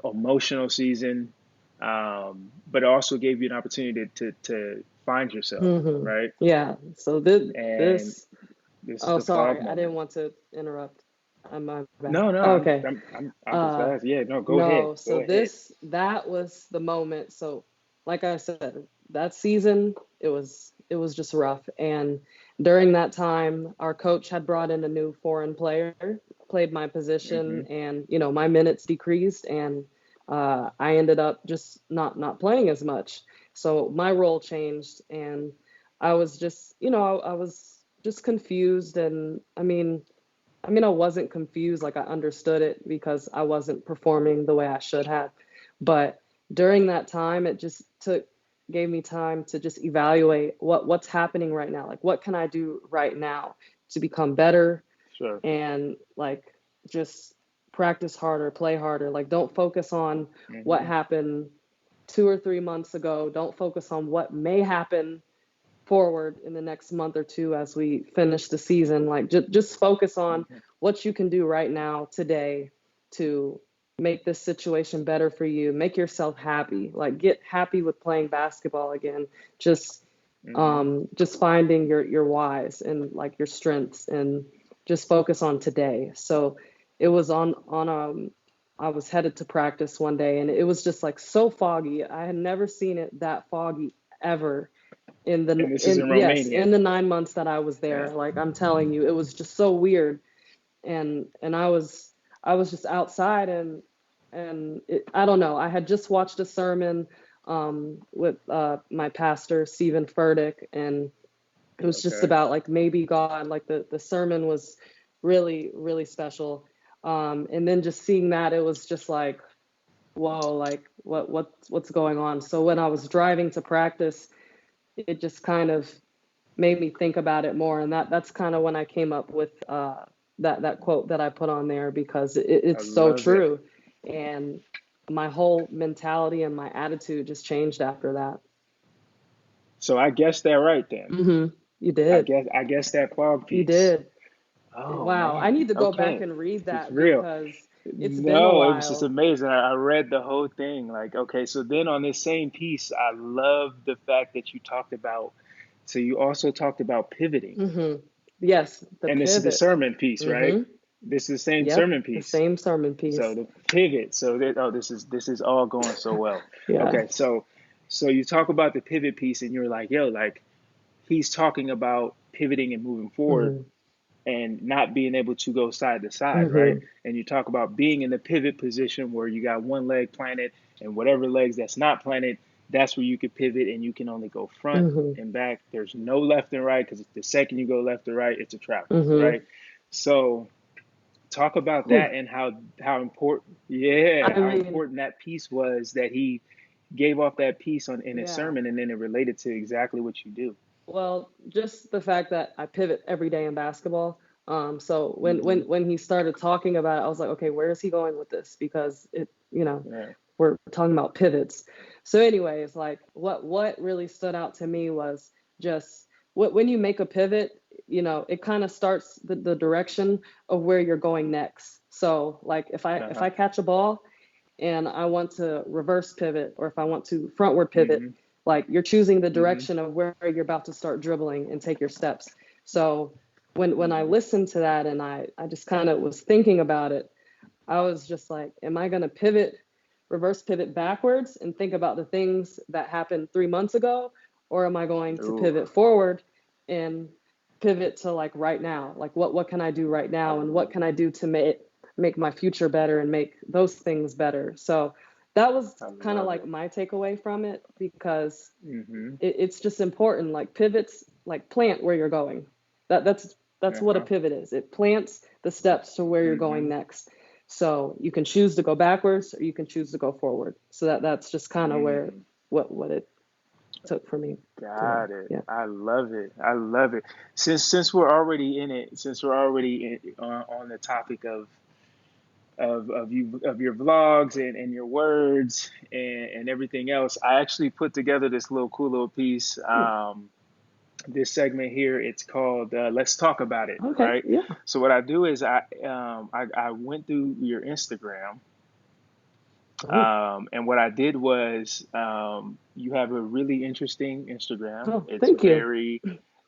emotional season, but it also gave you an opportunity to find yourself, Hmm. right? Yeah. So this And this. this is Oh, the fog sorry. I didn't moment. want to interrupt. My bad. No, no, Oh, okay. I'm just Uh, asking. Yeah, no, go ahead, no. go So ahead. that was the moment. So, like I said, that season it was just rough. And during that time, our coach had brought in a new foreign player, played my position, Hmm. and my minutes decreased, and I ended up just not playing as much. So my role changed, and I was just I was just confused, and I wasn't confused, like I understood it because I wasn't performing the way I should have. But during that time, it just gave me time to just evaluate what's happening right now. Like, what can I do right now to become better, Sure. and like just practice harder, play harder. Like, don't focus on what happened 2 or 3 months ago. Don't focus on what may happen forward in the next month or two as we finish the season. Like, just focus on what you can do right now, today, to make this situation better for you. Make yourself happy. Like, get happy with playing basketball again. Just just finding your whys and like your strengths, and just focus on today. So it was on I was headed to practice one day, and it was just like so foggy. I had never seen it that foggy ever And this is in Romania. in the 9 months that I was there. Yeah. Like, I'm telling you, it was just so weird. And I was just outside, and I don't know. I had just watched a sermon with my pastor Stephen Furtick, and it was just Okay. about like maybe God. Like, the sermon was really special. And then just seeing that, it was just like, whoa, like what's going on? So when I was driving to practice, it just kind of made me think about it more, and that's kind of when I came up with that quote that I put on there, because I it's so love it. true. And my whole mentality and my attitude just changed after that. So I guessed that right then. You did. I guess that fog You piece. did. Oh Wow, I man. need to go back Okay. and read It's that, real. because it's been a No, it was just while. amazing. I read the whole thing. Like, okay, so then on this same piece, I love the fact that you talked about, so you also talked about pivoting. Yes, the And this is the pivot. sermon piece, right? hmm This is the same Yep, sermon the piece. same sermon So piece. the pivot. So that, oh, this is all going so well. Yeah. Okay, so you talk about the pivot piece, and you're like, yo, like he's talking about pivoting and moving forward hmm and not being able to go side to side, right? hmm And you talk about being in the pivot position where you got one leg planted, and whatever legs that's not planted, that's where you could pivot, and you can only go front hmm and back. There's no left and right, because the second you go left or right, it's a travel, hmm right? So talk about Whew. that, and how important, yeah, I how mean, important that piece was, that he gave off that piece on in his yeah. sermon, and then it related to exactly what you do. Well, just the fact that I pivot every day in basketball. So Hmm. when he started talking about it, I was like, okay, where is he going with this? Because Yeah. we're talking about pivots. So, anyways, like what really stood out to me was just when you make a pivot, it kind of starts the direction of where you're going next. So, like, if Uh-huh. I catch a ball and I want to reverse pivot, or if I want to frontward pivot, Hmm. like, you're choosing the Hmm. direction of where you're about to start dribbling and take your steps. So when I Hmm. listened to that, and I just kind of was thinking about it, I was just like, am I going to reverse pivot backwards and think about the things that happened 3 months ago? Or am I going to Ooh, pivot forward and pivot to like right now? Like, what can I do right I now? And what love can it. I do to make my future better and make those things better? So that was I kind of love like it. my takeaway from it, because Hmm. it's just important. Like, pivots, like, plant where you're going. That's what a Uh-huh. pivot is. It plants the steps to where you're going Hmm. next. So you can choose to go backwards, or you can choose to go forward. So that's just kind of where Mm. what it took for me today. Got it. Yeah. I love it. I love it. Since we're already in it, since we're already on the topic of your vlogs and your words and everything else, I actually put together this little cool little piece. Hmm. This segment here, it's called "Let's Talk About It." Okay. Right. Yeah. So what I do is I went through your Instagram. Oh. And what I did was, you have a really interesting Instagram. Oh. It's Thank you.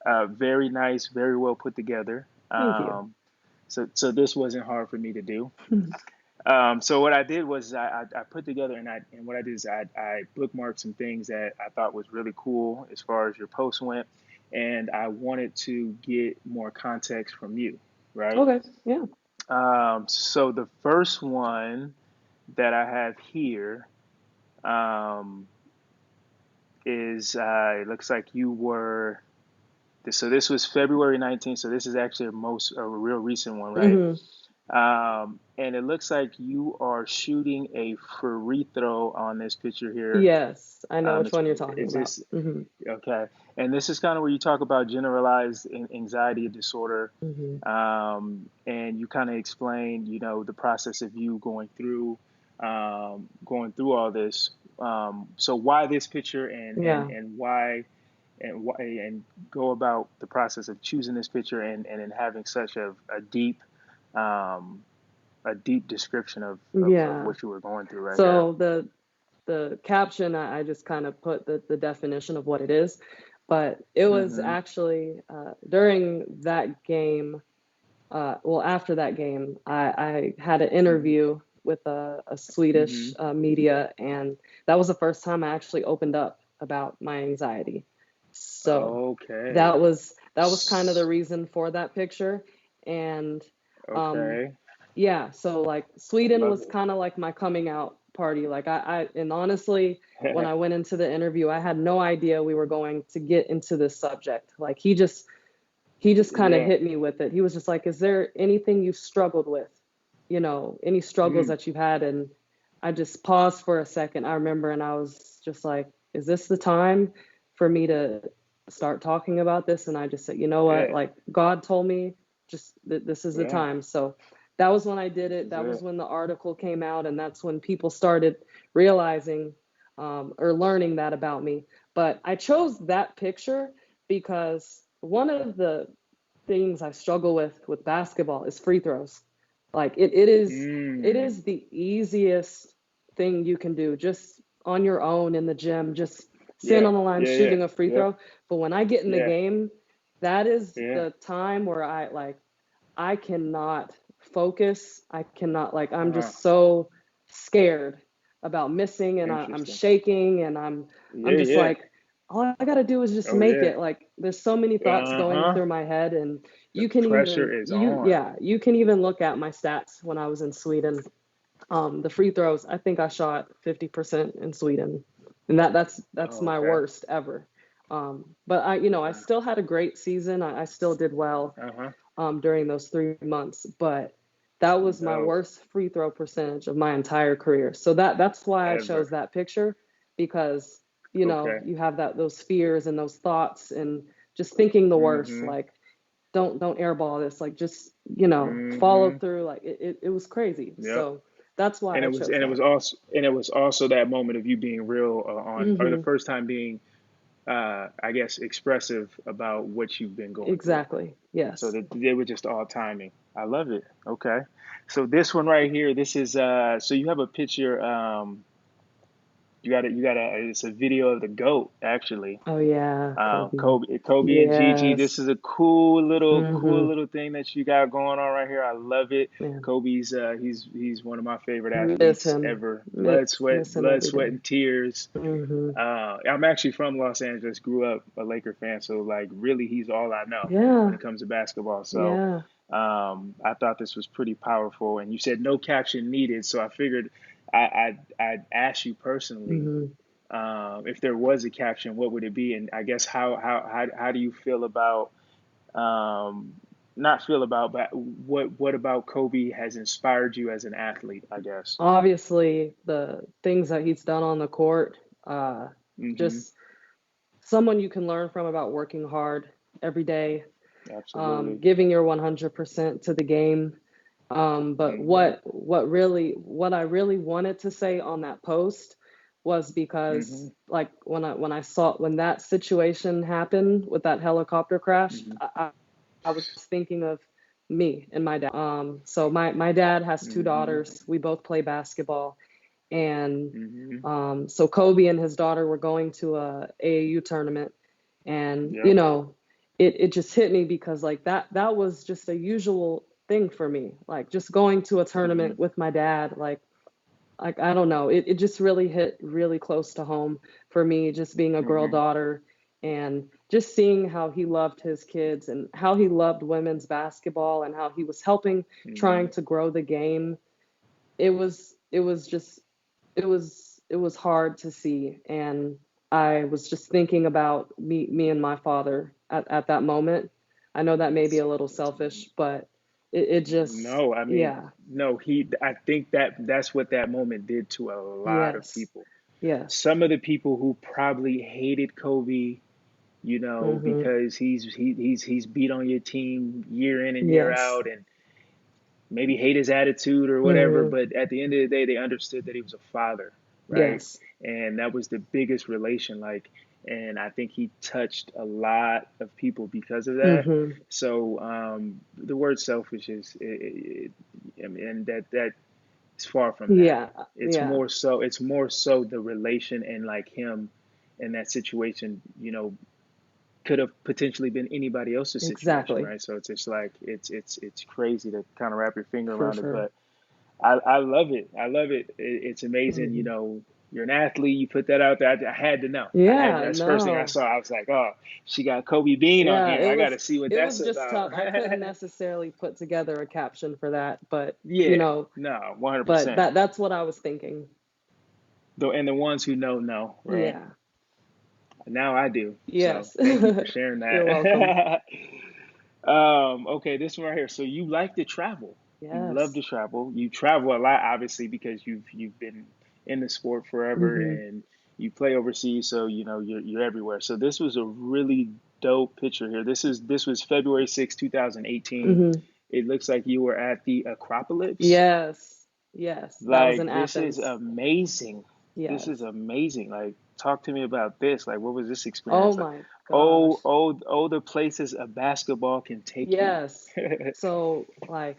very nice, very well put together. Thank you. So this wasn't hard for me to do. So what I did was I put together, and what I did is I bookmarked some things that I thought was really cool as far as your post went, and I wanted to get more context from you, right? Okay. Yeah. So the first one that I have here, um, is it looks like you were, so this was February 19th, so this is actually a real recent one, right? hmm And it looks like you are shooting a free throw on this picture here. Yes, I know which one you're talking Is about. this okay? And this is kind of where you talk about generalized anxiety disorder, Hmm. and you kind of explain, the process of you going through all this. So why this picture, Yeah. and why, and go about the process of choosing this picture, and then having such um, a deep description of Yeah. what you were going through right here. So the caption, I just kind of put the definition of what it is, but it was Mm-hmm. actually during that game. Well, after that game, I had an Mm-hmm. interview with a Mm-hmm. Swedish media, and that was the first time I actually opened up about my anxiety. So Okay. that was kind of the reason for that picture, and um, Okay. yeah, so like I Sweden love was kind of like my coming out party. Like and honestly, when I it. went into the interview, I had no idea we were going to get into this subject. Like he just kind of Yeah. hit me with it. He was just like, "Is there anything you've struggled with? Any struggles Mm. that you've had?" And I just paused for a second. I remember, and I was just like, "Is this the time for me to start talking about this?" And I just said, "You know what? Yeah. Like God told me, just this is the Yeah. time." So that was when I did This it. is That was it. when the article came out, and that's when people started realizing or learning that about me. But I chose that picture because one of the things I struggle with basketball is free throws. Like it Mm. is the easiest thing you can do just on your own in the gym, just stand Yeah. on the line Yeah. Yeah. shooting a free Yep. throw. But when I get in the Yeah. game, that is Yeah. the time where I cannot focus. I cannot I'm Uh-huh. just so scared about missing, and I'm Interesting. shaking, and I'm Yeah. just Yeah. like, all I gotta do is just Oh make yeah. it. Like there's so many thoughts going Uh-huh. through my head, and The you can pressure even is on. you can even look at my stats when I was in Sweden. The free throws, I think I shot 50% in Sweden, and that's Oh, my okay. worst ever. But I still had a great season. I still did well Uh-huh. during those 3 months, but that was my Dope. worst free throw percentage of my entire career. So that's why I chose Ever. that picture, because Okay. you have those fears and those thoughts and just thinking the worst. Mm-hmm. Like don't airball this. Like just follow Mm-hmm. through. Like it was crazy. Yep. So that's why And I it was chose and it that. was also and it was also that moment of you being real, on, or the Hmm. first time being, I guess, expressive about what you've been going through. Exactly. So Yes. that they were just all timing. I love it. Okay. So this one right here, this is so you have a picture, it's a video of the GOAT actually. Oh yeah, Kobe. Kobe and Gigi. This Yes. is a cool Hmm. little thing that you got going on right here. I love it. Man, Kobe's he's one of my favorite miss athletes him. ever. Miss him Blood, every sweat, day. and tears. Hmm. I'm actually from Los Angeles. Grew up a Laker fan, so like really, he's all I know when Yeah. it comes to basketball. So Yeah. I thought this was pretty powerful. And you said no caption needed, so I figured I'd ask you personally, Hmm. if there was a caption, what would it be? And I guess how do you feel about, um, not feel about, but what about Kobe has inspired you as an athlete? I guess. Obviously, the things that he's done on the court, uh, Mm-hmm. just someone you can learn from about working hard every day, Absolutely. giving your 100% to the game. But Mm-hmm. what I really wanted to say on that post was because Mm-hmm. like when I saw when that situation happened with that helicopter crash, Mm-hmm. I was thinking of me and my dad. So my dad has two Mm-hmm. daughters. We both play basketball, and Mm-hmm. so Kobe and his daughter were going to a AAU tournament, and Yep. it just hit me because like that was just a usual thing for me, like just going to a Mm-hmm. tournament with my dad, like I don't know, it just really hit really close to home for me, just being a girl Mm-hmm. daughter and just seeing how he loved his kids and how he loved women's basketball and how he was helping Mm-hmm. trying to grow the game. It was just it was hard to see, and I was just thinking about me and my father at that moment. I know that may be a little selfish, but it just, No, I mean, yeah, no, I think that's what that moment did to a lot of yes, people. yes, Some of the people who probably hated Kobe, mm-hmm, because he's beat on your team year in and year yes, out, and maybe hate his attitude or whatever, mm-hmm, but at the end of the day, they understood that he was a father, right? yes, And that was the biggest relation, like, and I think he touched a lot of people because of that. mm-hmm, So the word selfish I mean, and that it's far from that. yeah, It's yeah, more so, it's more so the relation, and like him in that situation, could have potentially been anybody else's situation, exactly, right? So it's just like it's crazy to kind of wrap your finger for around it, sure. but I love it. I love it. It's amazing. Hmm. You're an athlete. You put that out there. I had to know. I had to. Yeah, That's the first thing I no. saw. I was like, oh, she got Kobe Bean on Yeah, here. I got to see what it that's was just about. tough. I couldn't necessarily put together a caption for that, but you Yeah. know, No. but 100%. that's what I was thinking. Though, and the ones who know, right? Yeah. Now I do. So Yes. thank you for sharing You're welcome. that. Okay, this one right here. So you like to travel. You love Yes. to travel. You travel a lot, obviously, because you've been in the sport forever Hmm. and you play overseas, so you're everywhere. So this was a really dope picture here. This was February 6th, 2018. Hmm. It looks like you were at the Acropolis. Yes. Yes. That was in Like, this is Athens. amazing. This is Yes. amazing. Like, talk to me about this. Like, what was this Oh experience like? my gosh. Oh, the places a basketball can take you. Yes. So like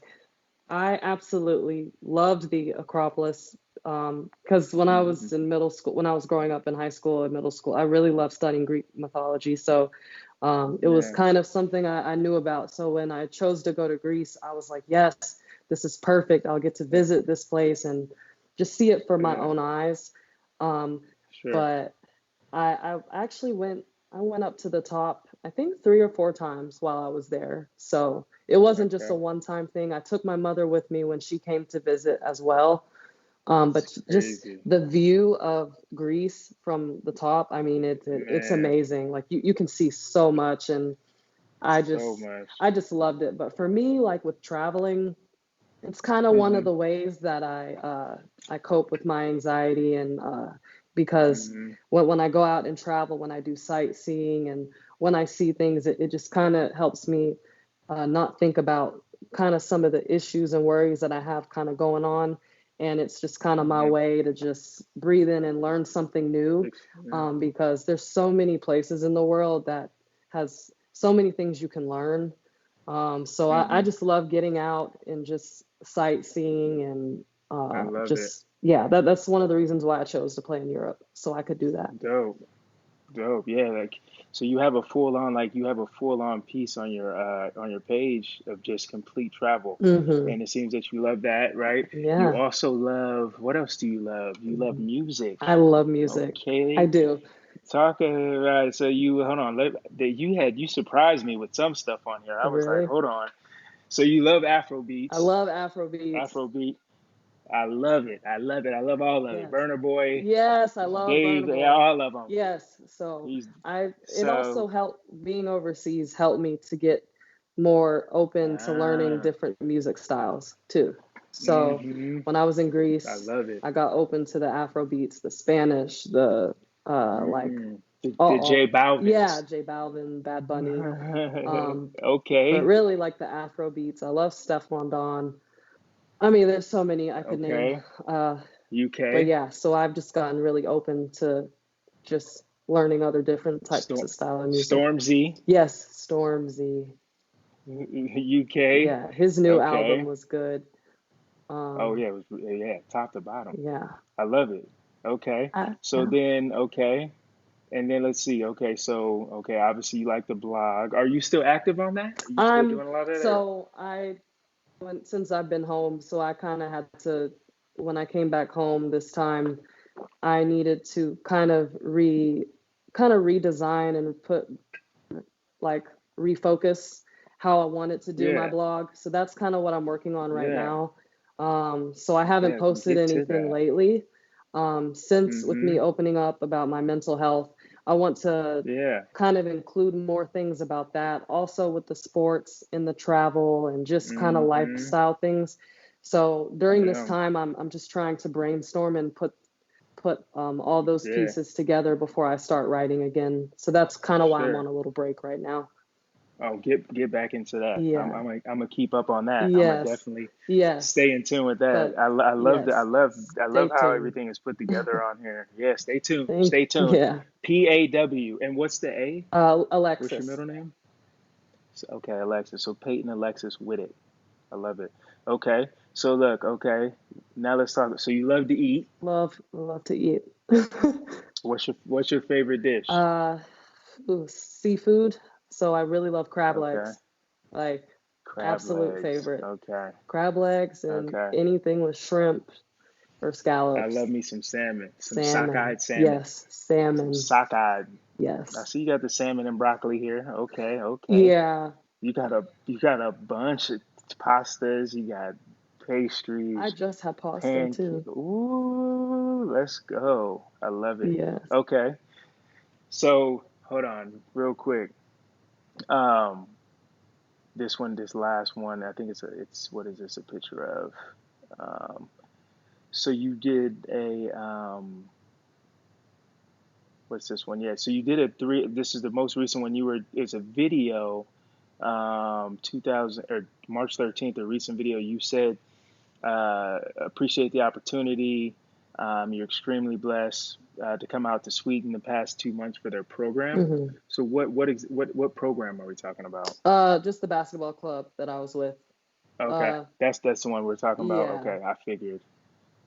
I absolutely loved the Acropolis, because when I Hmm. was in middle school, when I was growing up in high school and middle school, I really loved studying Greek mythology. So it was Yeah, kind of something I knew about. So when I chose to go to Greece, I was like, yes, this is perfect. I'll get to visit this place and just see it for my yeah, own eyes. Um, sure. but I actually I went up to the top, I think 3 or 4 times while I was there. So it wasn't just a Okay, one-time thing. I took my mother with me when she came to visit as well. that's But just crazy, the view of Greece from the top, I mean, it's man. amazing. Like you can see so much, and I So just much. I just loved it. But for me, like with traveling, it's kind of one of Hmm. the ways that I cope with my anxiety, and because Hmm. when I go out and travel, when I do sightseeing and when I see things, it just kind of helps me not think about kind of some of the issues and worries that I have kind of going on. And it's just kind of my Hmm. way to just breathe in and learn something new, Yeah. because there's so many places in the world that has so many things you can learn. So I Hmm. just love getting out and just sightseeing and I love it. just, yeah, that's one of the reasons why I chose to play in Europe, so I could do that. Dope. Dope. Yeah, like, so you have a full on piece on your page of just complete travel. Hmm. And it seems that you love that, right? You Yeah. also love, what else do you love? You love Mhm. music. I love music. I Okay. do. Talk about it. So you hold on. You surprised me with some stuff on here. I was like, Really. hold on. So you love Afro I beats, love Afro beats. Afrobeat. I love it. I love it. I love all of it. Yes. Burner Boy, Yes, I love Dave, Burna Boy. all of them. Yes. So He's it also so. helped, being overseas helped me to get more open to learning Ah. different music styles too. So Mm-hmm. when I was in I Greece, love it. I got open to the Afro beats, the Spanish, the like Mm. The J all, yeah, Balvin's. J Balvin, Bad Bunny. Um, but Okay. really like the Afro beats. I love Stefflon Don. I mean, there's so many I could name. Okay. Uh, but UK. yeah, so I've just gotten really open to just learning other different types Storm of style of music. Stormzy. Yes, Stormzy. UK. Yeah, his new album Okay. was good. Oh Um, yeah, it was, yeah, top to bottom. yeah. I love it. Okay. So Yeah. then, okay. And then let's see. Okay, so okay, obviously you like the blog. Are you still active on that? Are you still I'm doing a lot of that? Or? so I went since I've been home, so I kind of had to, when I came back home this time, I needed to kind of redesign and put like refocus how I wanted to do my Yeah, blog. So that's kind of what I'm working on right yeah, now. So I haven't yeah. posted Get to anything that. lately. Since with Mm-hmm. me opening up about my mental health, I want to Yeah. kind of include more things about that. Also with the sports and the travel and just kind of Mm-hmm. lifestyle things. So during this Yeah. time, I'm just trying to brainstorm and put all those Yeah. pieces together before I start writing again. So that's kind of why I'm on Sure. a little break right now. Oh, get back into that. Yeah. I'm gonna keep up on that. I'm gonna Yes. definitely Yes. stay in tune with that. But I love that. yes, I stay love how tuned. everything is put together on here. Yeah, stay tuned. Thank Stay tuned. yeah. PAW. And what's the A? What's your Alexis. middle name? Okay, Alexis. So Peyton Alexis Whitted. I love it. Okay. So look, okay. Now let's talk. So you love to eat. Love to eat. What's your favorite dish? uh Seafood. So I really love crab Okay. legs. Like Crab absolute legs. favorite. Okay. Crab legs and Okay. anything with shrimp or I love scallops. me some salmon, some Salmon. sockeyed salmon, Yes, some salmon. sockeyed. I Yes. see you got the salmon and broccoli here. Okay, okay. Yeah. You got a bunch of pastas. You got I pastries, just had pasta pancake. too. Ooh, let's go. I love it. Yes. Okay, so hold on, real quick. Um, this last one. I think it's what is this a picture of? Um, so you did a what's this one? Yeah, so you did a three. This is the most recent one. It's a video, 2000 or March 13th, a recent video. You said, appreciate the opportunity. You're extremely blessed to come out to Sweden the past 2 months for their program. Hmm. So what program are we talking about? Just the basketball club that I was with. Okay, Uh, that's the one we're talking about. yeah, Okay, I figured.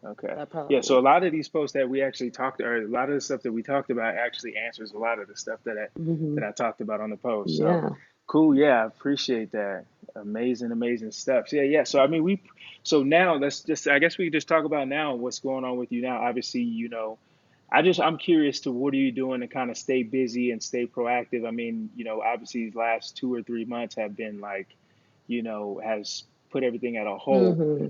Okay. that Yeah, so probably. a lot of these posts that we actually talked, or a lot of the stuff that we talked about actually answers a lot of the stuff Hmm. that I talked about on the post. So Yeah. cool. Yeah, I appreciate that. Amazing, amazing stuff. So, yeah, yeah. So I mean, so now I guess we could just talk about now what's going on with you now. Obviously, I'm curious to what are you doing to kind of stay busy and stay proactive. I mean, obviously these last 2 or 3 months have been like, has put everything at a halt. Hmm.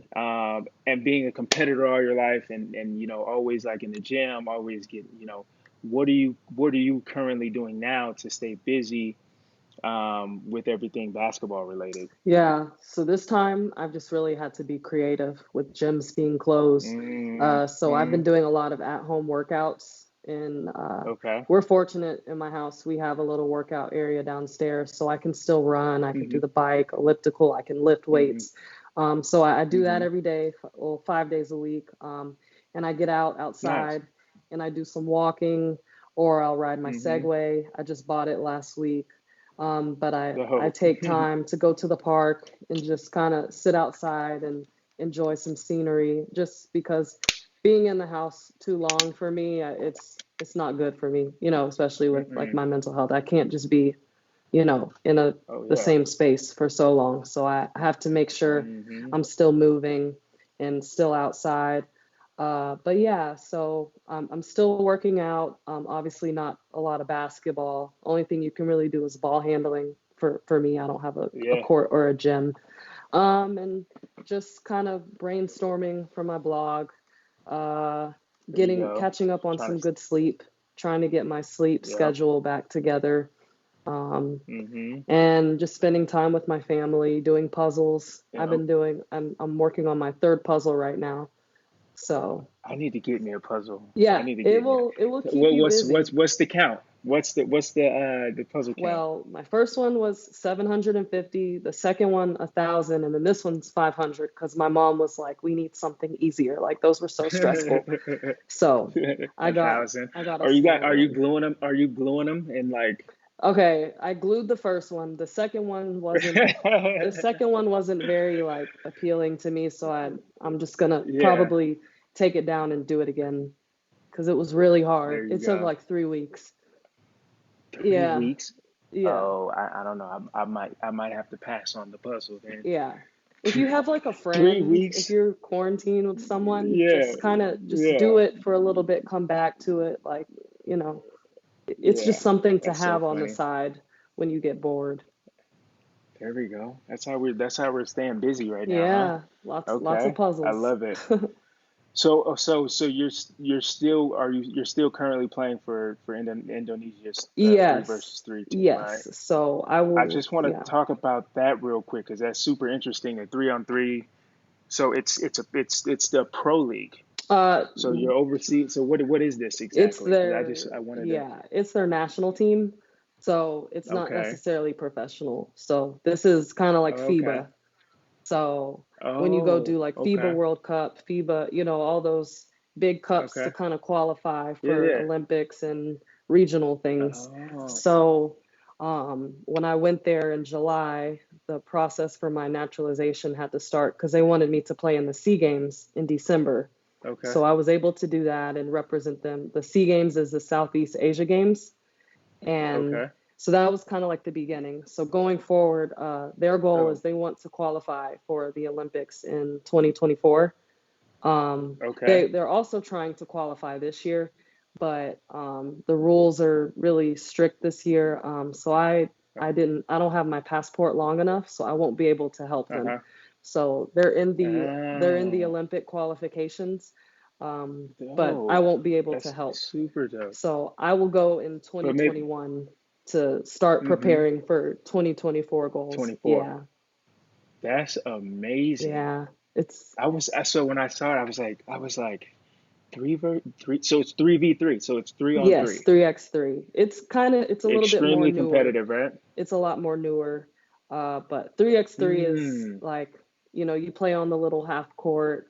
And being a competitor all your life and always like in the gym, always getting, what are you currently doing now to stay busy with everything basketball related? Yeah. So this time I've just really had to be creative with gyms being closed. So I've Mm-hmm. been doing a lot of at-home workouts, and Okay. we're fortunate in my house. We have a little workout area downstairs, so I can still run. I can do Mm-hmm. the bike, elliptical. I can lift Mm-hmm. weights. So I do that Mm-hmm. every day, well, 5 days a week. And I get Nice. outside and I do some walking, or I'll ride my Mm-hmm. Segway. I just bought it last week. But I Dope. take time to go to the park and just kind of sit outside and enjoy some scenery, just because being in the house too long for me, it's not good for me, especially with like Mm-mm. my mental health. I can't just be, in Oh the yeah. same space for so long. So I have to make sure Mm-hmm. I'm still moving and still outside. But yeah, so I'm still working out. Obviously, not a lot of basketball. Only thing you can really do is ball handling. For me, I don't have a Yeah. court or a gym. And just kind of brainstorming for my blog, uh, There you go. catching up on Trying some to. good sleep, trying to get my sleep Yep. schedule back together, um, Mm-hmm. and just spending time with my family, doing puzzles. Yep. I'm working on my third puzzle right now. So I need to get me a puzzle. I yeah, need to it get me. will it will keep What you busy. what's the count? What's the puzzle count? Well, my first one was 750, the second one 1,000, and then this one's 500 because my mom was like, "We need something easier. Like those were so stressful." So I A got thousand. I got a smaller Are you one. gluing them? Are you gluing them and like? Okay, I glued the first one. The second one wasn't very like appealing to me, so I'm just gonna Yeah. probably take it down and do it again because it was really hard. There you It took go. like 3 weeks. Yeah, Weeks. yeah, Oh, I don't know. I might have to pass on the puzzle then. yeah. If you have like a Three friend, if weeks. you're quarantined with someone, Yeah. just do Yeah. it for a little bit, come back to it. Like, it's just Yeah. something to That's so have on the funny. side when you get bored. There we go. That's how we're staying busy right now, Yeah, huh? lots of Okay. I puzzles. love it. So you're still currently playing for Indonesia's 3 versus 3 team, right? Yes. So I I will, just want to yeah. talk about that real quick because that's super interesting. A 3-on-3. So it's the pro league. Uh, So you're overseas. So what is this it's exactly? Because their, I wanted to. yeah, it's their national team. So it's not Okay. necessarily professional. So this is kind of like Okay. FIBA. So when you go Oh. do like FIBA Okay. World Cup, FIBA, all those big cups to Okay. kind of qualify Yeah. for Yeah. Olympics and regional things. Oh. So when I went there in July, the process for my naturalization had to start because they wanted me to play in the SEA Games in December. Okay. So I was able to do that and represent them. The SEA Games is the Southeast Asia Games. And Okay. so that was kind of like the beginning. So going forward, their goal is Oh. they want to qualify for the Olympics in 2024. Okay. They're also trying to qualify this year, but the rules are really strict this year. So I don't have my passport long enough, so I won't be able to help them. Uh-huh. So they're in the Oh. Olympic qualifications, but I Dope. won't be able to That's help. super dope. So I will go in But maybe. 2021 to start Mm-hmm. preparing for 2024 goals. 24. Yeah, That's amazing. yeah. It's So when I saw it, I was like 3 So it's 3v3. So it's three on Yes, three. 3x3. It's a little bit more Extremely newer. competitive, right? It's a lot more newer. But 3x3 is Mm. like, you play on the little half court.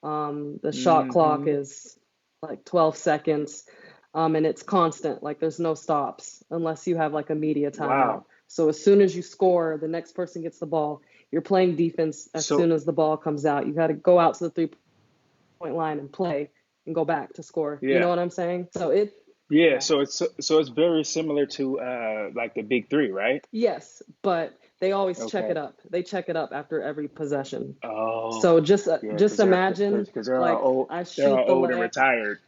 The shot clock Mm-hmm. is like 12 seconds. And it's constant. Like there's no stops unless you have like a media timeout. Wow. So as soon as you score, the next person gets the ball. You're playing defense as So soon as the ball comes out. You got to go out to the 3-point line and play and go back to score. You know yeah. what I'm saying? Yeah, Yeah. so it's very similar to like the big three, right? Yes, but they always check it Okay. up. They check it up after every possession. Oh, So just yeah, just because imagine they're all like old. I They're shoot all the old and layup. retired.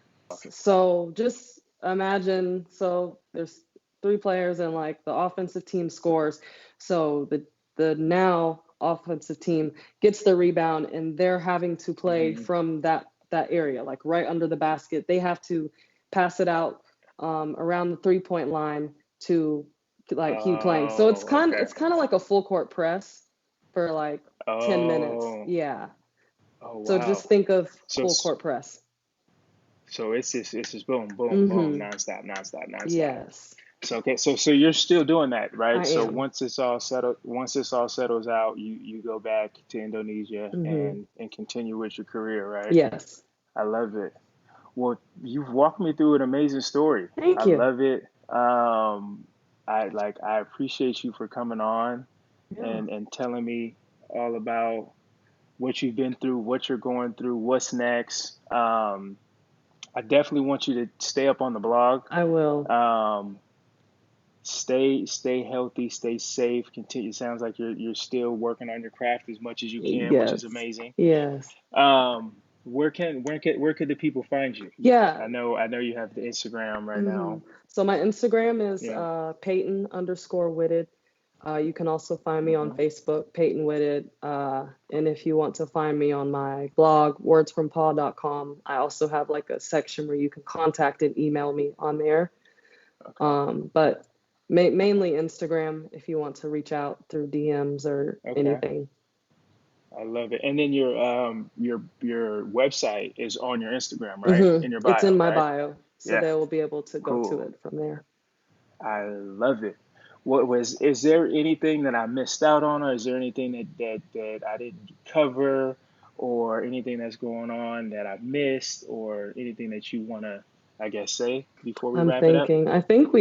So just imagine, so there's three players and like the offensive team scores. So the now offensive team gets the rebound and they're having to play Hmm. from that area, like right under the basket. They have to pass it out around the 3-point line to like keep playing. So Oh, okay. it's kind of like a full court press for like 10 minutes. Oh, Yeah. oh So wow. just think of So full s- court press. so it's just boom, boom, boom, Mhm. nonstop, nonstop, nonstop. Yes. So okay, so you're still doing that, right? I So am. once this all settles out, you go back to Indonesia Hmm. and continue with your career, right? Yes. I love it. Well, you've walked me through an amazing story. I Thank you. love it. I appreciate you for coming on Yeah. and telling me all about what you've been through, what you're going through, what's next. I definitely want you to stay up on the blog. I will. Um, stay healthy, stay safe. Continue. It sounds like you're still working on your craft as much as you can, which is Yes. amazing. Yes. Where could the people find you? Yeah. I know you have the Instagram right Hmm. now. So my Instagram is Yeah. Peyton_Whitted. You can also find me on Hmm. Facebook, Peyton Whitted. And if you want to find me on my blog, wordsfrompaw.com, I also have like a section where you can contact and email me on there. Okay. But mainly Instagram if you want to reach out through DMs or Okay. anything. I love it. And then your website is on your Instagram, right? In your It's bio, in my right? bio, so Yeah. they will be able to go to Cool. it from there. I love it. Is there anything that I missed out on, or is there anything that I didn't cover, or anything that's going on that I missed, or anything that you want to, I guess, say before we I'm wrap it up? thinking. I think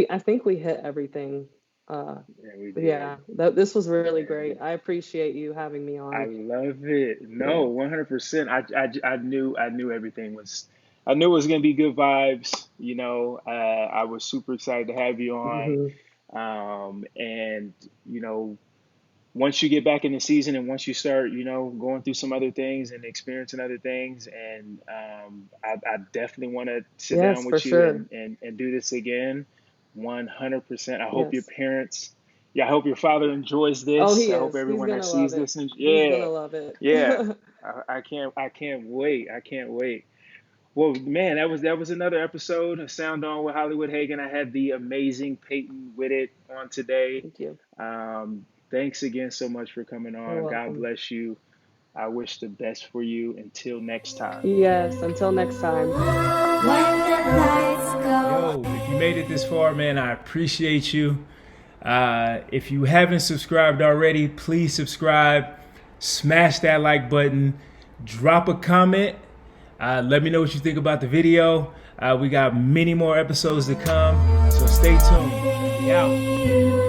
we hit everything. Uh, Yeah, we did. yeah, this was really Yeah, great. I appreciate you having me I on. love it. Yeah. No, 100%. I knew everything was. I knew it was gonna be good vibes. I was super excited to have you on. Hmm. And you know, once you get back in the season and once you start, going through some other things and experiencing other things, and I definitely want to sit down Yes, for with you sure. and do this again, 100%. Yes. Yeah, I hope your father enjoys Oh, this. he I hope is. He's everyone that gonna sees love it. this, and He's yeah, gonna love it. yeah, I can't wait. I can't wait. Well, man, that was another episode of Sound On with Hollywood Hagan. I had the amazing Peyton Whitted on today. Thank you. Thanks again so much for coming You're on. God welcome. bless you. I wish the best for you. Until next time. Yes, until next time. Yo, if you made it this far, man, I appreciate you. If you haven't subscribed already, please subscribe. Smash that like button. Drop a comment. Let me know what you think about the video. We got many more episodes to come, so stay tuned. We out.